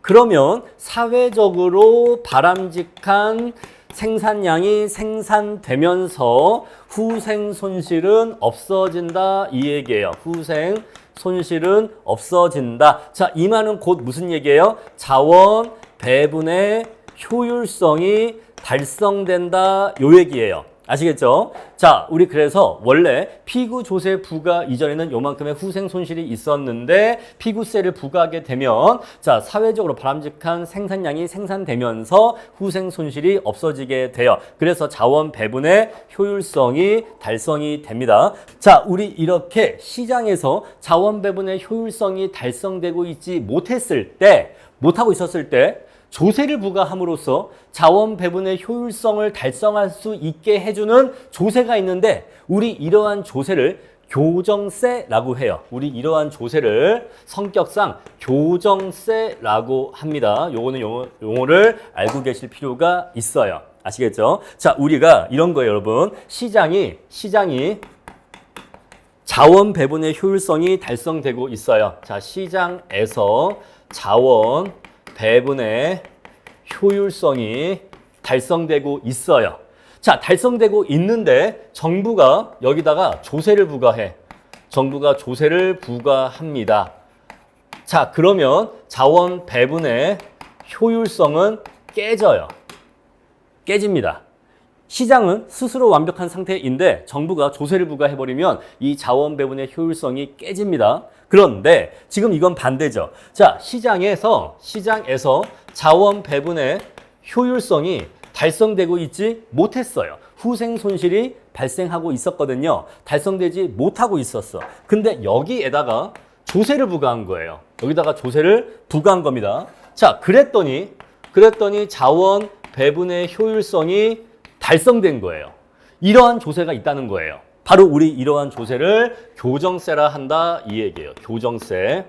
그러면 사회적으로 바람직한 생산량이 생산되면서 후생 손실은 없어진다, 이 얘기예요. 후생 손실은 없어진다. 자, 이 말은 곧 무슨 얘기예요? 자원 배분의 효율성이 달성된다, 요 얘기예요. 아시겠죠? 자, 우리 그래서 원래 피구 조세 부과 이전에는 요만큼의 후생 손실이 있었는데 피구세를 부과하게 되면, 자, 사회적으로 바람직한 생산량이 생산되면서 후생 손실이 없어지게 돼요. 그래서 자원 배분의 효율성이 달성이 됩니다. 자, 우리 이렇게 시장에서 자원 배분의 효율성이 달성되고 있지 못하고 있었을 때 조세를 부과함으로써 자원 배분의 효율성을 달성할 수 있게 해주는 조세가 있는데, 우리 이러한 조세를 교정세라고 해요. 우리 이러한 조세를 성격상 교정세라고 합니다. 요거는 용어를 알고 계실 필요가 있어요. 아시겠죠? 자, 우리가 이런 거예요, 여러분. 시장이 자원 배분의 효율성이 달성되고 있어요. 자, 시장에서 자원 배분의 효율성이 달성되고 있어요. 자, 달성되고 있는데 정부가 여기다가 조세를 부과해. 정부가 조세를 부과합니다. 자, 그러면 자원 배분의 효율성은 깨집니다. 시장은 스스로 완벽한 상태인데 정부가 조세를 부과해버리면 이 자원 배분의 효율성이 깨집니다. 그런데 지금 이건 반대죠. 자, 시장에서 자원 배분의 효율성이 달성되고 있지 못했어요. 후생 손실이 발생하고 있었거든요. 달성되지 못하고 있었어. 근데 여기에다가 조세를 부과한 거예요. 여기다가 조세를 부과한 겁니다. 자, 그랬더니 자원 배분의 효율성이 달성된 거예요. 이러한 조세가 있다는 거예요. 바로 우리 이러한 조세를 교정세라 한다, 이 얘기예요. 교정세.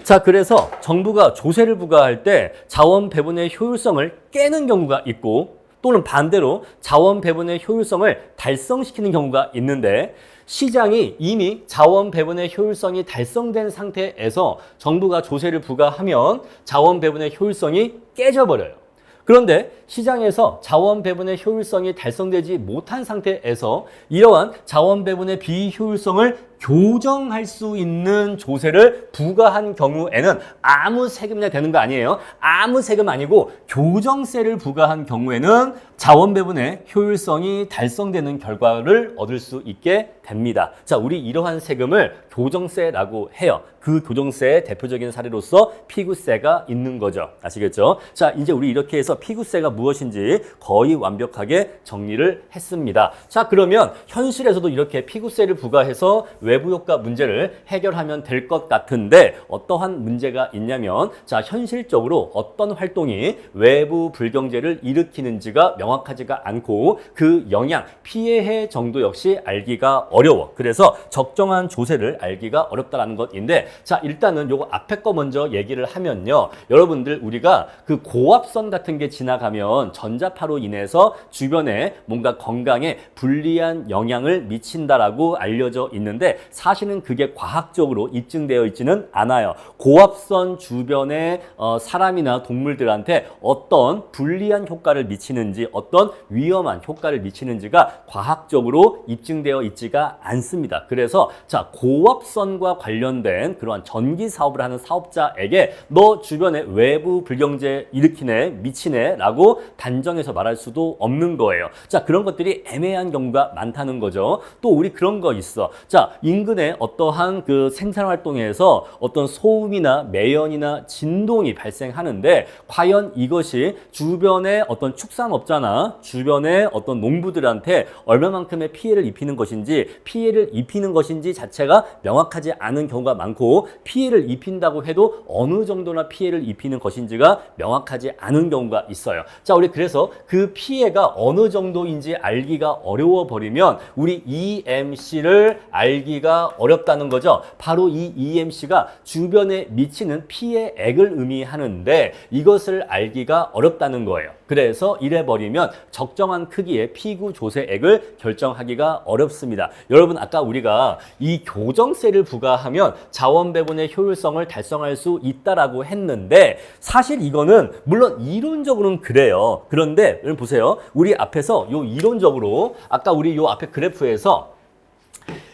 자, 그래서 정부가 조세를 부과할 때 자원 배분의 효율성을 깨는 경우가 있고, 또는 반대로 자원 배분의 효율성을 달성시키는 경우가 있는데, 시장이 이미 자원 배분의 효율성이 달성된 상태에서 정부가 조세를 부과하면 자원 배분의 효율성이 깨져버려요. 그런데 시장에서 자원 배분의 효율성이 달성되지 못한 상태에서 이러한 자원 배분의 비효율성을 교정할 수 있는 조세를 부과한 경우에는 아무 세금 내야 되는 거 아니에요. 아무 세금 아니고 교정세를 부과한 경우에는 자원 배분의 효율성이 달성되는 결과를 얻을 수 있게 됩니다. 자, 우리 이러한 세금을 교정세라고 해요. 그 교정세의 대표적인 사례로서 피구세가 있는 거죠. 아시겠죠? 자, 이제 우리 이렇게 해서 피구세가 무엇인지 거의 완벽하게 정리를 했습니다. 자, 그러면 현실에서도 이렇게 피구세를 부과해서 외부 효과 문제를 해결하면 될 것 같은데 어떠한 문제가 있냐면 자, 현실적으로 어떤 활동이 외부 불경제를 일으키는지가 명확하지가 않고 그 영향, 피해의 정도 역시 알기가 어려워. 그래서 적정한 조세를 알기가 어렵다는 것인데 자, 일단은 요거 앞에 거 먼저 얘기를 하면요. 여러분들 우리가 그 고압선 같은 게 지나가면 전자파로 인해서 주변에 뭔가 건강에 불리한 영향을 미친다라고 알려져 있는데 사실은 그게 과학적으로 입증되어 있지는 않아요. 고압선 주변에 사람이나 동물들한테 어떤 불리한 효과를 미치는지 어떤 위험한 효과를 미치는지가 과학적으로 입증되어 있지가 않습니다. 그래서 자, 고압선과 관련된 그러한 전기 사업을 하는 사업자에게 너 주변에 외부 불경제 일으키네, 미치네 라고 단정해서 말할 수도 없는 거예요. 자, 그런 것들이 애매한 경우가 많다는 거죠. 또 우리 그런 거 있어. 자, 인근에 어떠한 그 생산 활동에서 어떤 소음이나 매연이나 진동이 발생하는데 과연 이것이 주변의 어떤 축산업자나 주변의 어떤 농부들한테 얼마만큼의 피해를 입히는 것인지 피해를 입히는 것인지 자체가 명확하지 않은 경우가 많고 피해를 입힌다고 해도 어느 정도나 피해를 입히는 것인지가 명확하지 않은 경우가 있어요. 자, 우리 그래서 그 피해가 어느 정도인지 알기가 어려워 버리면 우리 EMC를 알기가 어렵다는 거죠. 바로 이 EMC가 주변에 미치는 피해액을 의미하는데 이것을 알기가 어렵다는 거예요. 그래서 이래 버리면 적정한 크기의 피구 조세액을 결정하기가 어렵습니다. 여러분 아까 우리가 이 교정세를 부과하면 자원 배분의 효율성을 달성할 수 있다라고 했는데 사실 이거는 물론 이론적으로는 그래요. 그런데 여러분 보세요. 우리 앞에서 요 이론적으로 아까 우리 요 앞에 그래프에서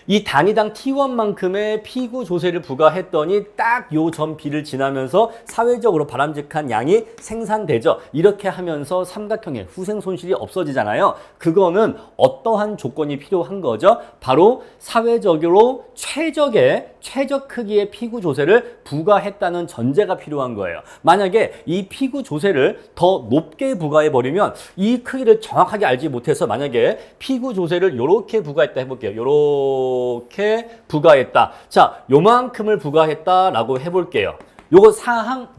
이 단위당 T1만큼의 피구 조세를 부과했더니 딱 요 점 B를 지나면서 사회적으로 바람직한 양이 생산되죠. 이렇게 하면서 삼각형의 후생 손실이 없어지잖아요. 그거는 어떠한 조건이 필요한 거죠? 바로 사회적으로 최적 크기의 피구 조세를 부과했다는 전제가 필요한 거예요. 만약에 이 피구 조세를 더 높게 부과해 버리면 이 크기를 정확하게 알지 못해서 만약에 피구 조세를 요렇게 부과했다 해볼게요. 이렇게 부과했다. 자, 요만큼을 부과했다라고 해볼게요.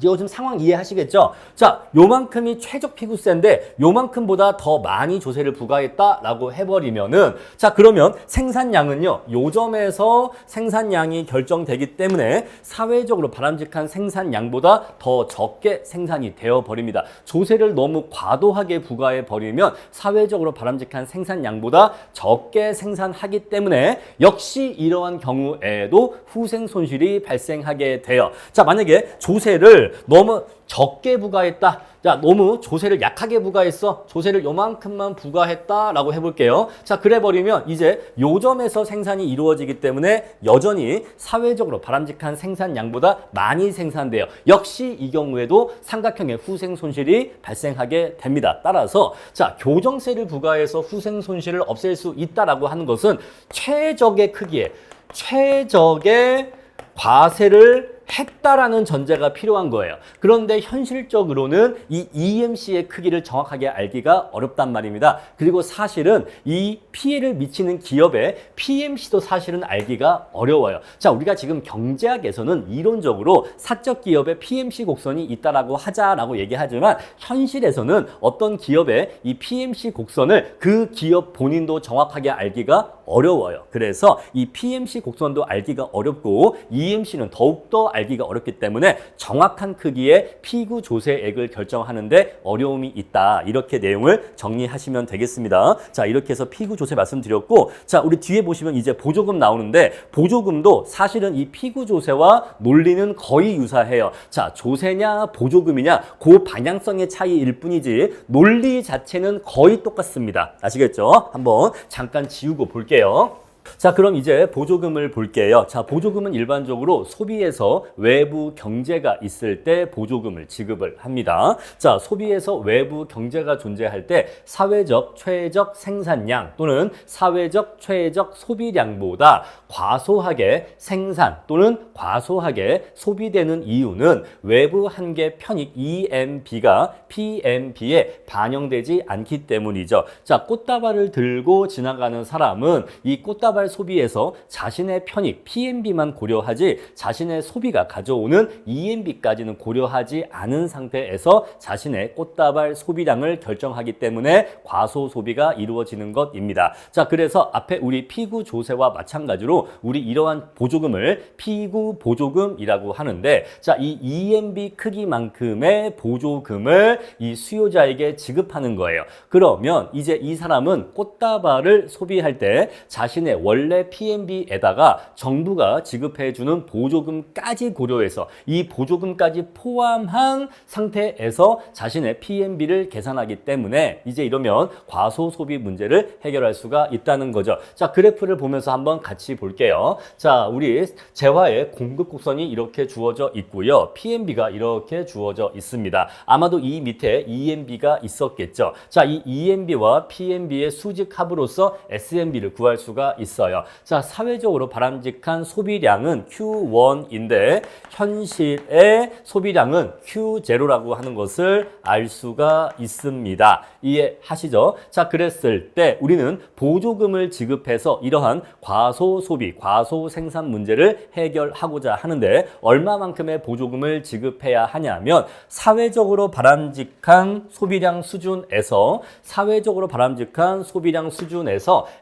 요즘 상황 이해하시겠죠? 자, 요만큼이 최적 피구세인데 요만큼보다 더 많이 조세를 부과했다라고 해버리면은 자, 그러면 생산량은요, 요 점에서 생산량이 결정되기 때문에 사회적으로 바람직한 생산량보다 더 적게 생산이 되어버립니다. 조세를 너무 과도하게 부과해 버리면 사회적으로 바람직한 생산량보다 적게 생산하기 때문에 역시 이러한 경우에도 후생 손실이 발생하게 돼요. 자, 만약에 조세를 너무 적게 부과했다. 자, 너무 조세를 약하게 부과했어. 조세를 요만큼만 부과했다라고 해볼게요. 자, 그래 버리면 이제 요 점에서 생산이 이루어지기 때문에 여전히 사회적으로 바람직한 생산량보다 많이 생산돼요. 역시 이 경우에도 삼각형의 후생 손실이 발생하게 됩니다. 따라서 자, 교정세를 부과해서 후생 손실을 없앨 수 있다라고 하는 것은 최적의 크기에 최적의 과세를 했다라는 전제가 필요한 거예요. 그런데 현실적으로는 이 EMC의 크기를 정확하게 알기가 어렵단 말입니다. 그리고 사실은 이 피해를 미치는 기업의 PMC도 사실은 알기가 어려워요. 자, 우리가 지금 경제학에서는 이론적으로 사적 기업의 PMC 곡선이 있다라고 하자라고 얘기하지만 현실에서는 어떤 기업의 이 PMC 곡선을 그 기업 본인도 정확하게 알기가 어려워요. 그래서 이 PMC 곡선도 알기가 어렵고 EMC는 더욱더 알기가 어렵기 때문에 정확한 크기의 피구 조세액을 결정하는데 어려움이 있다. 이렇게 내용을 정리하시면 되겠습니다. 자, 이렇게 해서 피구 조세 말씀드렸고, 자, 우리 뒤에 보시면 이제 보조금 나오는데 보조금도 사실은 이 피구 조세와 논리는 거의 유사해요. 자, 조세냐 보조금이냐 그 방향성의 차이일 뿐이지 논리 자체는 거의 똑같습니다. 아시겠죠? 한번 잠깐 지우고 볼게요. 자, 그럼 이제 보조금을 볼게요. 자, 보조금은 일반적으로 소비에서 외부 경제가 있을 때 보조금을 지급을 합니다. 자, 소비에서 외부 경제가 존재할 때 사회적 최적 생산량 또는 사회적 최적 소비량보다 과소하게 생산 또는 과소하게 소비되는 이유는 외부 한계 편익 EMB가 PMB에 반영되지 않기 때문이죠. 자, 꽃다발을 들고 지나가는 사람은 이 꽃다발 소비에서 자신의 편익 PMB만 고려하지 자신의 소비가 가져오는 EMB까지는 고려하지 않은 상태에서 자신의 꽃다발 소비량을 결정하기 때문에 과소 소비가 이루어지는 것입니다. 자, 그래서 앞에 우리 피구 조세와 마찬가지로 우리 이러한 보조금을 피구 보조금이라고 하는데, 자, 이 EMB 크기만큼의 보조금을 이 수요자에게 지급하는 거예요. 그러면 이제 이 사람은 꽃다발을 소비할 때 자신의 원래 PMB에다가 정부가 지급해주는 보조금까지 고려해서 이 보조금까지 포함한 상태에서 자신의 PMB를 계산하기 때문에 이제 이러면 과소 소비 문제를 해결할 수가 있다는 거죠. 자, 그래프를 보면서 한번 같이 볼게요. 자, 우리 재화의 공급 곡선이 이렇게 주어져 있고요. PMB가 이렇게 주어져 있습니다. 아마도 이 밑에 EMB가 있었겠죠. 자, 이 EMB와 PMB의 수직 합으로서 SMB를 구할 수가 있어요. 자, 사회적으로 바람직한 소비량은 Q1인데 현실의 소비량은 Q0라고 하는 것을 알 수가 있습니다. 이해하시죠? 자, 그랬을 때 우리는 보조금을 지급해서 이러한 과소 소비, 과소 생산 문제를 해결하고자 하는데 얼마만큼의 보조금을 지급해야 하냐면 사회적으로 바람직한 소비량 수준에서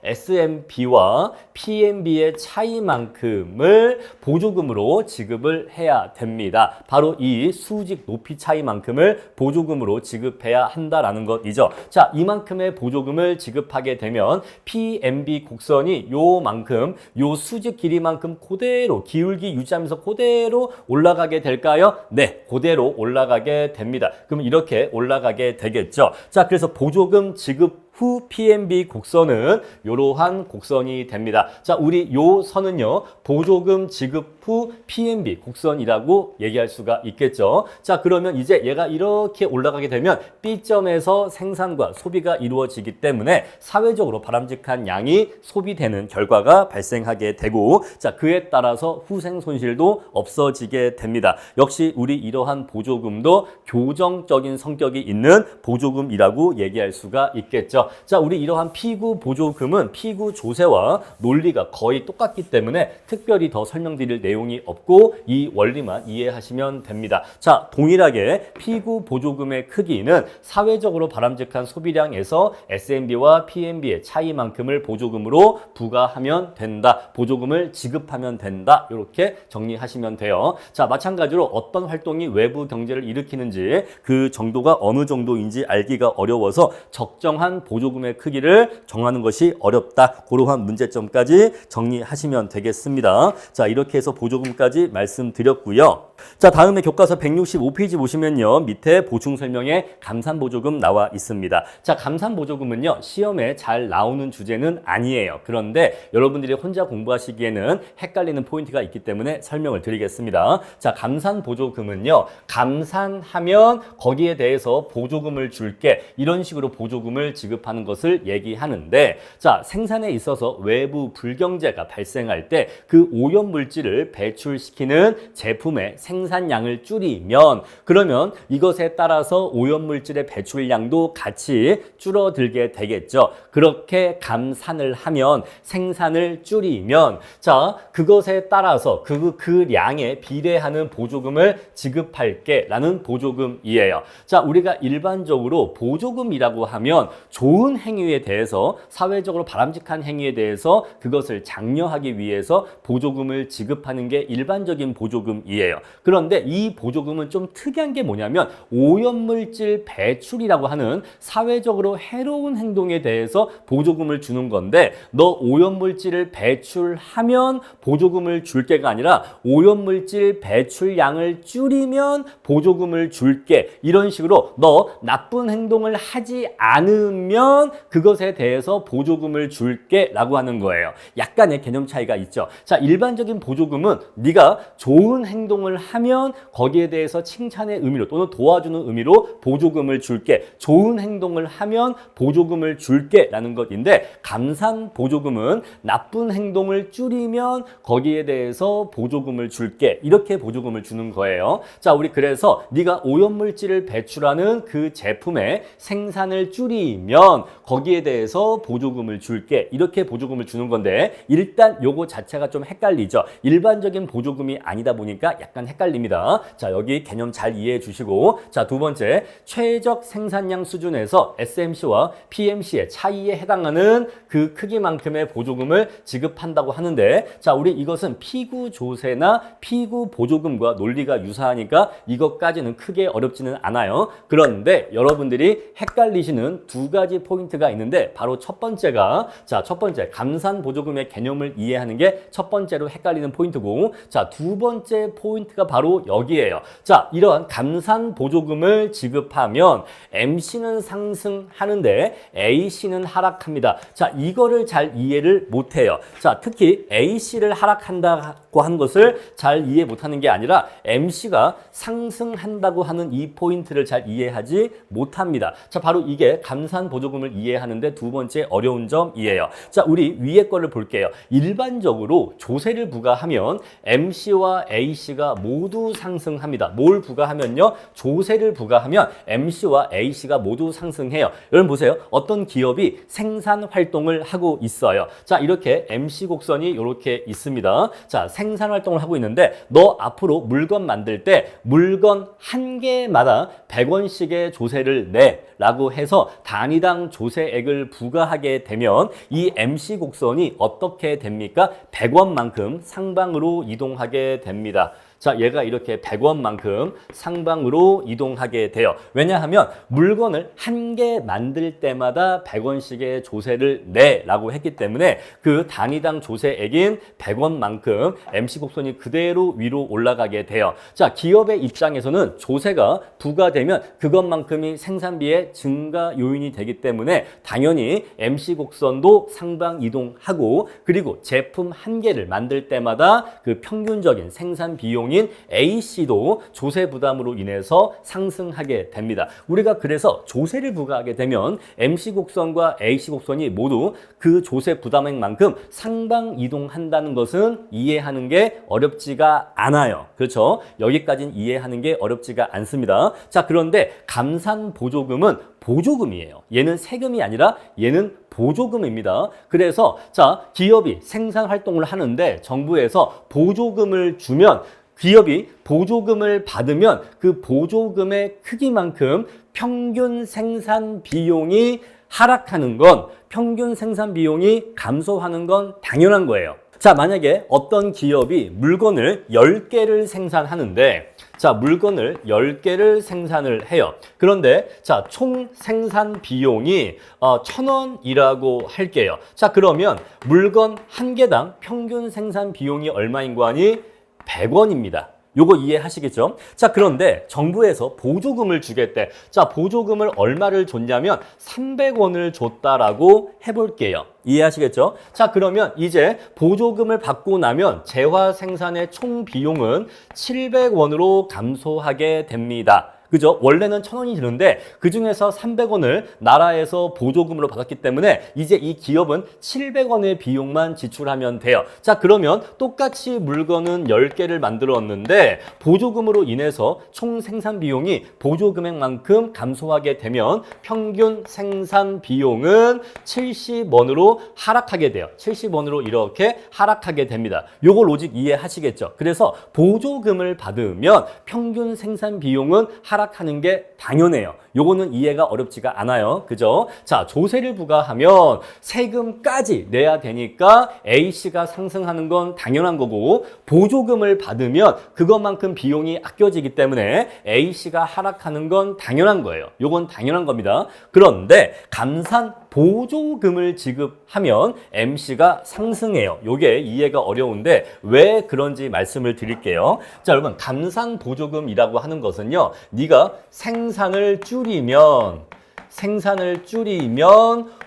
S&P와 PMB의 차이만큼을 보조금으로 지급을 해야 됩니다. 바로 이 수직 높이 차이만큼을 보조금으로 지급해야 한다라는 것이죠. 자, 이만큼의 보조금을 지급하게 되면 PMB 곡선이 요만큼, 요 수직 길이만큼 그대로 기울기 유지하면서 그대로 올라가게 될까요? 네, 그대로 올라가게 됩니다. 그럼 이렇게 올라가게 되겠죠. 자, 그래서 보조금 지급 후 PMB 곡선은 이러한 곡선이 됩니다. 자, 우리 요 선은요, 보조금 지급 후 PMB 곡선이라고 얘기할 수가 있겠죠. 자, 그러면 이제 얘가 이렇게 올라가게 되면 B점에서 생산과 소비가 이루어지기 때문에 사회적으로 바람직한 양이 소비되는 결과가 발생하게 되고, 자, 그에 따라서 후생 손실도 없어지게 됩니다. 역시 우리 이러한 보조금도 교정적인 성격이 있는 보조금이라고 얘기할 수가 있겠죠. 자, 우리 이러한 피구 보조금은 피구 조세와 논리가 거의 똑같기 때문에 특별히 더 설명드릴 내용이 없고 이 원리만 이해하시면 됩니다. 자, 동일하게 피구 보조금의 크기는 사회적으로 바람직한 소비량에서 S&B와 PMB의 차이만큼을 보조금으로 부과하면 된다. 보조금을 지급하면 된다. 이렇게 정리하시면 돼요. 자, 마찬가지로 어떤 활동이 외부 경제를 일으키는지 그 정도가 어느 정도인지 알기가 어려워서 적정한 보조금의 크기를 정하는 것이 어렵다. 그러한 문제점까지 정리하시면 되겠습니다. 자, 이렇게 해서 보조금까지 말씀드렸고요. 자, 다음에 교과서 165페이지 보시면요. 밑에 보충 설명에 감산보조금 나와 있습니다. 자, 감산보조금은요. 시험에 잘 나오는 주제는 아니에요. 그런데 여러분들이 혼자 공부하시기에는 헷갈리는 포인트가 있기 때문에 설명을 드리겠습니다. 자, 감산보조금은요. 감산하면 거기에 대해서 보조금을 줄게. 이런 식으로 보조금을 지급하는 것을 얘기하는데, 자, 생산에 있어서 외부 불경제가 발생할 때 그 오염물질을 배출시키는 제품의 생산량을 줄이면 그러면 이것에 따라서 오염물질의 배출량도 같이 줄어들게 되겠죠. 그렇게 감산을 하면 생산을 줄이면 자, 그것에 따라서 그 량에 비례하는 보조금을 지급할게 라는 보조금이에요. 자, 우리가 일반적으로 보조금이라고 하면 좋은 행위에 대해서 사회적으로 바람직한 행위에 대해서 그것을 장려하기 위해서 보조금을 지급하는 게 일반적인 보조금이에요. 그런데 이 보조금은 좀 특이한 게 뭐냐면 오염물질 배출이라고 하는 사회적으로 해로운 행동에 대해서 보조금을 주는 건데 너 오염물질을 배출하면 보조금을 줄게가 아니라 오염물질 배출량을 줄이면 보조금을 줄게. 이런 식으로 너 나쁜 행동을 하지 않으면 그것에 대해서 보조금을 줄게 라고 하는 거예요. 약간의 개념 차이가 있죠. 자, 일반적인 보조금은 네가 좋은 행동을 하면 거기에 대해서 칭찬의 의미로 또는 도와주는 의미로 보조금을 줄게. 좋은 행동을 하면 보조금을 줄게 라는 것인데 감산 보조금은 나쁜 행동을 줄이면 거기에 대해서 보조금을 줄게. 이렇게 보조금을 주는 거예요. 자, 우리 그래서 네가 오염물질을 배출하는 그 제품의 생산을 줄이면 거기에 대해서 보조금을 줄게. 이렇게 보조금을 주는 건데 일단 요거 자체가 좀 헷갈리죠. 일반적인 보조금이 아니다 보니까 약간 헷갈립니다. 자, 여기 개념 잘 이해해 주시고 자, 두 번째 최적 생산량 수준에서 SMC와 PMC의 차이에 해당하는 그 크기만큼의 보조금을 지급한다고 하는데 자, 우리 이것은 피구 조세나 피구 보조금과 논리가 유사하니까 이것까지는 크게 어렵지는 않아요. 그런데 여러분들이 헷갈리시는 두 가지 포인트가 있는데 바로 첫 번째가 자, 첫 번째 감산 보조금의 개념을 이해하는 게 첫 번째로 헷갈리는 포인트고 자, 두 번째 포인트가 바로 여기에요. 자, 이러한 감산 보조금을 지급하면 MC는 상승하는데 AC는 하락합니다. 자, 이거를 잘 이해를 못해요. 자, 특히 AC를 하락한다고 한 것을 잘 이해 못하는 게 아니라 MC가 상승한다고 하는 이 포인트를 잘 이해하지 못합니다. 자, 바로 이게 감산 보조금을 이해하는데 두 번째 어려운 점이에요. 자, 우리 위에 거를 볼게요. 일반적으로 조세를 부과하면 MC와 AC가 모두 상승합니다. 뭘 부과하면요? 조세를 부과하면 MC와 AC가 모두 상승해요. 여러분 보세요. 어떤 기업이 생산 활동을 하고 있어요. 자, 이렇게 MC 곡선이 이렇게 있습니다. 자, 생산 활동을 하고 있는데 너 앞으로 물건 만들 때 물건 한 개마다 100원씩의 조세를 내 라고 해서 단위당 조세액을 부과하게 되면 이 MC 곡선이 어떻게 됩니까? 100원만큼 상방으로 이동하게 됩니다. 자, 얘가 이렇게 100원만큼 상방으로 이동하게 돼요. 왜냐하면 물건을 한 개 만들 때마다 100원씩의 조세를 내라고 했기 때문에 그 단위당 조세액인 100원만큼 MC 곡선이 그대로 위로 올라가게 돼요. 자, 기업의 입장에서는 조세가 부과되면 그것만큼이 생산비의 증가 요인이 되기 때문에 당연히 MC 곡선도 상방 이동하고 그리고 제품 한 개를 만들 때마다 그 평균적인 생산 비용인 AC도 조세 부담으로 인해서 상승하게 됩니다. 우리가 그래서 조세를 부과하게 되면 MC 곡선과 AC 곡선이 모두 그 조세 부담액만큼 상방 이동한다는 것은 이해하는 게 어렵지가 않아요. 그렇죠? 여기까지는 이해하는 게 어렵지가 않습니다. 자, 그런데 감산 보조금은 보조금이에요. 얘는 세금이 아니라 얘는 보조금입니다. 그래서 자, 기업이 생산 활동을 하는데 정부에서 보조금을 주면 기업이 보조금을 받으면 그 보조금의 크기만큼 평균 생산 비용이 하락하는 건 평균 생산 비용이 감소하는 건 당연한 거예요. 자, 만약에 어떤 기업이 물건을 10개를 생산하는데 자, 물건을 10개를 생산을 해요. 그런데 자, 총 생산 비용이 1,000원이라고 할게요. 자, 그러면 물건 한 개당 평균 생산 비용이 얼마인 거 아니? 100원입니다. 요거 이해하시겠죠? 자, 그런데 정부에서 보조금을 주겠대. 자, 보조금을 얼마를 줬냐면 300원을 줬다라고 해볼게요. 이해하시겠죠? 자, 그러면 이제 보조금을 받고 나면 재화 생산의 총 비용은 700원으로 감소하게 됩니다. 그죠? 원래는 1,000원이 드는데 그중에서 300원을 나라에서 보조금으로 받았기 때문에 이제 이 기업은 700원의 비용만 지출하면 돼요. 자, 그러면 똑같이 물건은 10개를 만들었는데 보조금으로 인해서 총 생산 비용이 보조금액만큼 감소하게 되면 평균 생산 비용은 70원으로 하락하게 돼요. 70원으로 이렇게 하락하게 됩니다. 요거 로직 이해하시겠죠? 그래서 보조금을 받으면 평균 생산 비용은 하락 하락하는 게 당연해요. 요거는 이해가 어렵지가 않아요. 그죠? 자, 조세를 부과하면 세금까지 내야 되니까 A씨가 상승하는 건 당연한 거고, 보조금을 받으면 그것만큼 비용이 아껴지기 때문에 A씨가 하락하는 건 당연한 거예요. 요건 당연한 겁니다. 그런데 감산 보조금을 지급하면 MC가 상승해요. 요게 이해가 어려운데 왜 그런지 말씀을 드릴게요. 자, 여러분, 감산 보조금이라고 하는 것은요, 네가 생산을 줄이면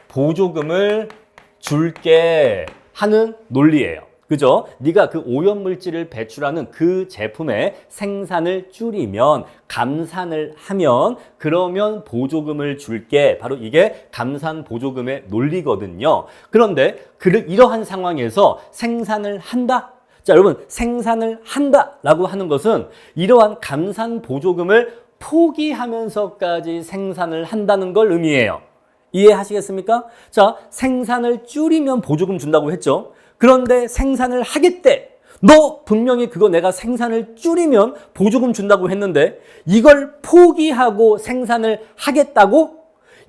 보조금을 줄게 하는 논리예요. 그죠? 네가 그 오염물질을 배출하는 그 제품의 생산을 줄이면, 감산을 하면, 그러면 보조금을 줄게. 바로 이게 감산 보조금의 논리거든요. 그런데 이러한 상황에서 생산을 한다? 자, 여러분, 생산을 한다라고 하는 것은 이러한 감산 보조금을 포기하면서까지 생산을 한다는 걸 의미해요. 이해하시겠습니까? 자, 생산을 줄이면 보조금 준다고 했죠. 그런데 생산을 하겠대. 너 분명히 그거 내가 생산을 줄이면 보조금 준다고 했는데 이걸 포기하고 생산을 하겠다고?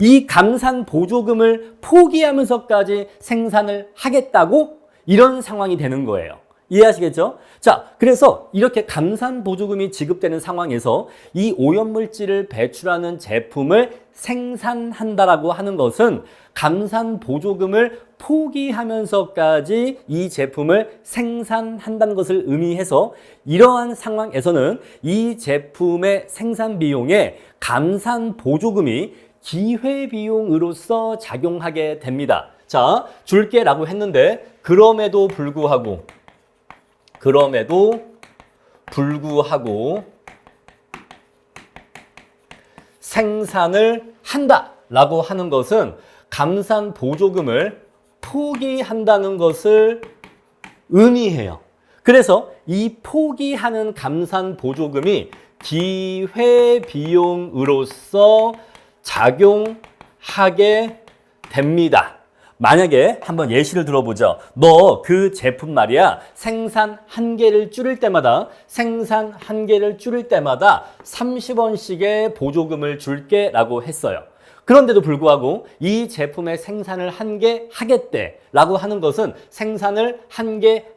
이 감산 보조금을 포기하면서까지 생산을 하겠다고? 이런 상황이 되는 거예요. 이해하시겠죠? 자, 그래서 이렇게 감산 보조금이 지급되는 상황에서 이 오염물질을 배출하는 제품을 생산한다라고 하는 것은 감산 보조금을 포기하면서까지 이 제품을 생산한다는 것을 의미해서, 이러한 상황에서는 이 제품의 생산 비용에 감산 보조금이 기회비용으로서 작용하게 됩니다. 자, 줄게라고 했는데 그럼에도 불구하고 생산을 한다라고 하는 것은 감산 보조금을 포기한다는 것을 의미해요. 그래서 이 포기하는 감산 보조금이 기회비용으로서 작용하게 됩니다. 만약에 한번 예시를 들어보죠. 너 그 제품 말이야, 생산 한계를 줄일 때마다 30원씩의 보조금을 줄게 라고 했어요. 그런데도 불구하고 이 제품의 생산을 하겠대라고 하는 것은,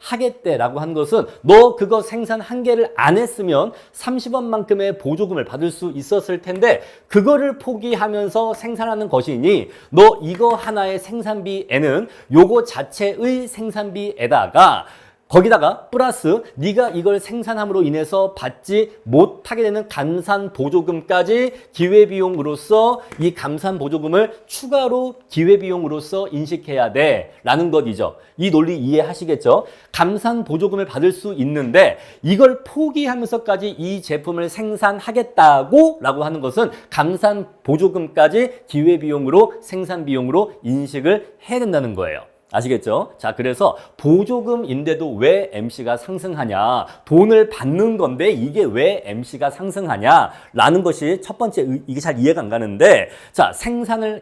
하겠대라고 하는 것은 너 그거 생산 한계를 안 했으면 30원만큼의 보조금을 받을 수 있었을 텐데 그거를 포기하면서 생산하는 것이니 너 이거 하나의 생산비에는 요거 자체의 생산비에다가 거기다가 플러스 네가 이걸 생산함으로 인해서 받지 못하게 되는 감산 보조금까지 기회비용으로서, 이 감산 보조금을 추가로 기회비용으로서 인식해야 돼 라는 것이죠. 이 논리 이해하시겠죠? 감산 보조금을 받을 수 있는데 이걸 포기하면서까지 이 제품을 생산하겠다고 라고 하는 것은 감산 보조금까지 기회비용으로, 생산비용으로 인식을 해야 된다는 거예요. 아시겠죠? 자, 그래서 보조금인데도 왜 MC가 상승하냐, 돈을 받는 건데 이게 왜 MC가 상승하냐 라는 것이 첫 번째, 이게 잘 이해가 안 가는데, 자,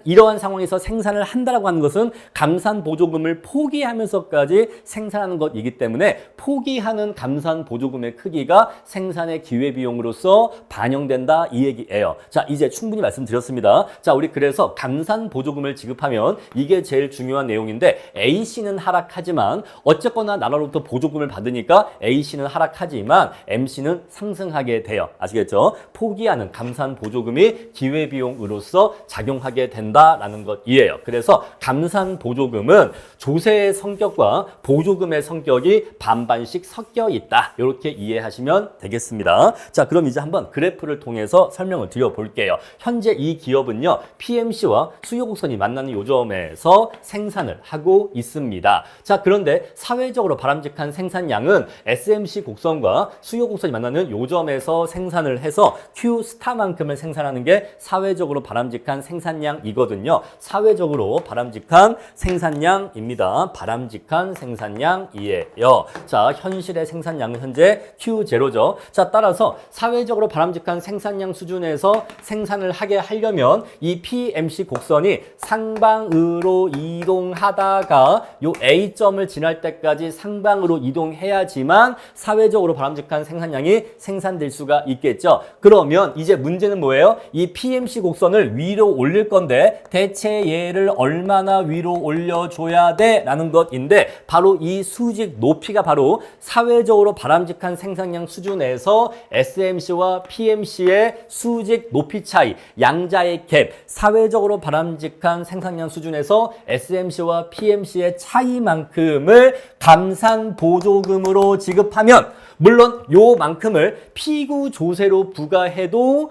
이러한 상황에서 생산을 한다라고 하는 것은 감산 보조금을 포기하면서까지 생산하는 것이기 때문에 포기하는 감산 보조금의 크기가 생산의 기회비용으로서 반영된다, 이 얘기예요. 자, 이제 충분히 말씀드렸습니다. 자, 우리 그래서 감산 보조금을 지급하면 이게 제일 중요한 내용인데, A씨는 하락하지만 어쨌거나 나라로부터 보조금을 받으니까 A씨는 하락하지만 MC는 상승하게 돼요. 아시겠죠? 포기하는 감산 보조금이 기회비용으로서 작용하게 된다라는 것이에요. 그래서 감산 보조금은 조세의 성격과 보조금의 성격이 반반씩 섞여 있다, 이렇게 이해하시면 되겠습니다. 자, 그럼 이제 한번 그래프를 통해서 설명을 드려볼게요. 현재 이 기업은요, PMC와 수요곡선이 만나는 요점에서 생산을 하고 있습니다. 자, 그런데 사회적으로 바람직한 생산량은 SMC 곡선과 수요 곡선이 만나는 요점에서 생산을 해서 Q 스타만큼을 생산하는 게 사회적으로 바람직한 생산량이거든요. 사회적으로 바람직한 생산량입니다. 바람직한 생산량이에요. 자, 현실의 생산량은 현재 Q0죠. 자, 따라서 사회적으로 바람직한 생산량 수준에서 생산을 하게 하려면 이 PMC 곡선이 상방으로 이동하다가 자, 요 A점을 지날 때까지 상방으로 이동해야지만 사회적으로 바람직한 생산량이 생산될 수가 있겠죠. 그러면 이제 문제는 뭐예요? 이 PMC 곡선을 위로 올릴 건데 대체 얘를 얼마나 위로 올려줘야 돼? 라는 것인데 바로 이 수직 높이가 바로 사회적으로 바람직한 생산량 수준에서 SMC와 PMC의 수직 높이 차이, 양자의 갭, 사회적으로 바람직한 생산량 수준에서 SMC와 PMC의 차이만큼을 감산 보조금으로 지급하면 물론 요만큼을 피구 조세로 부과해도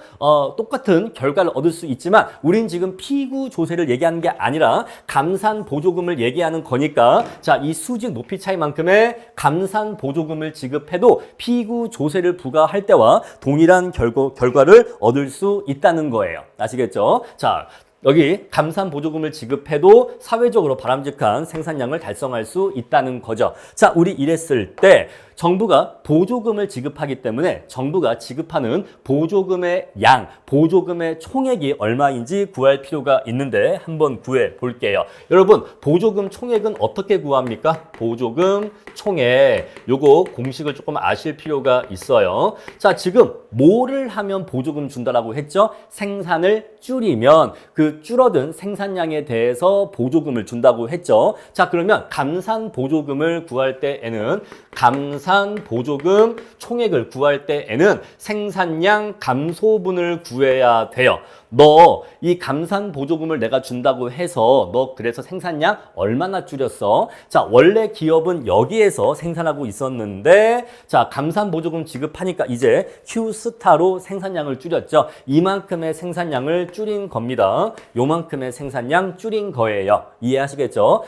똑같은 결과를 얻을 수 있지만 우린 지금 피구 조세를 얘기하는 게 아니라 감산 보조금을 얘기하는 거니까 자, 이 수직 높이 차이만큼의 감산 보조금을 지급해도 피구 조세를 부과할 때와 동일한 결과를 얻을 수 있다는 거예요. 아시겠죠? 자, 여기 감산 보조금을 지급해도 사회적으로 바람직한 생산량을 달성할 수 있다는 거죠. 자, 우리 이랬을 때 정부가 보조금을 지급하기 때문에 정부가 지급하는 보조금의 양, 보조금의 총액이 얼마인지 구할 필요가 있는데 한번 구해 볼게요. 여러분, 보조금 총액은 어떻게 구합니까? 보조금 총액. 요거 공식을 조금 아실 필요가 있어요. 자, 지금 뭐를 하면 보조금 준다라고 했죠? 생산을 줄이면 그 줄어든 생산량에 대해서 보조금을 준다고 했죠. 자, 그러면 감산 보조금을 구할 때에는 감산 보조금 총액을 구할 때에는 생산량 감소분을 구해야 돼요. 너 이 감산 보조금을 내가 준다고 해서 너 그래서 생산량 얼마나 줄였어? 자, 원래 기업은 여기에서 생산하고 있었는데 자, 감산 보조금 지급하니까 이제 Q스타로 생산량을 줄였죠. 이만큼의 생산량을 줄인 겁니다. 요만큼의 생산량 줄인 거예요. 이해하시겠죠?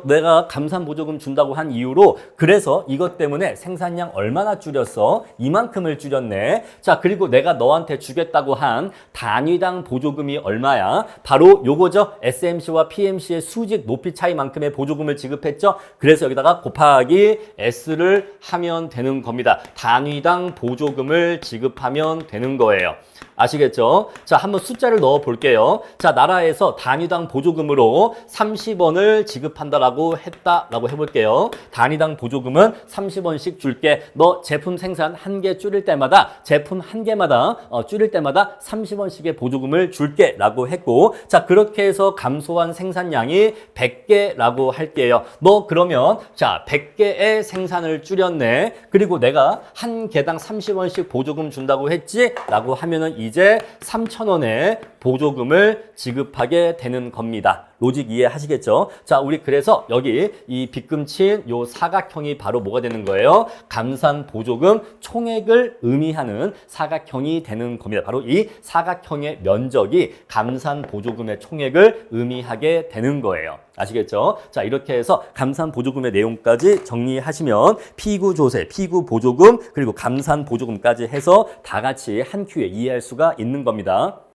내가 감산 보조금 준다고 한 이유로 그래서 이것 때문에 생산량 얼마나 줄였어? 이만큼을 줄였네. 자, 그리고 내가 너한테 주겠다고 한 단위당 보조금이 얼마야? 바로 요거죠. SMC와 PMC의 수직 높이 차이만큼의 보조금을 지급했죠. 그래서 여기다가 곱하기 S를 하면 되는 겁니다. 단위당 보조금을 지급하면 되는 거예요. 아시겠죠? 자, 한번 숫자를 넣어 볼게요. 자, 나라에서 단위당 보조금으로 30원을 지급한다라고 했다라고 해볼게요. 단위당 보조금은 30원씩 줄게. 너 제품 생산 한 개 줄일 때마다 제품 한 개마다 줄일 때마다 30원씩의 보조금을 줄게 라고 했고 자, 그렇게 해서 감소한 생산량이 100개라고 할게요. 너 그러면 자, 100개의 생산을 줄였네. 그리고 내가 한 개당 30원씩 보조금 준다고 했지? 라고 하면은 이제 3,000원의 보조금을 지급하게 되는 겁니다. 로직 이해하시겠죠? 자, 우리 그래서 여기 이 빗금친 요 사각형이 바로 뭐가 되는 거예요? 감산 보조금 총액을 의미하는 사각형이 되는 겁니다. 바로 이 사각형의 면적이 감산 보조금의 총액을 의미하게 되는 거예요. 아시겠죠? 자, 이렇게 해서 감산 보조금의 내용까지 정리하시면 피구 조세, 피구 보조금, 그리고 감산 보조금까지 해서 다 같이 한 큐에 이해할 수가 있는 겁니다.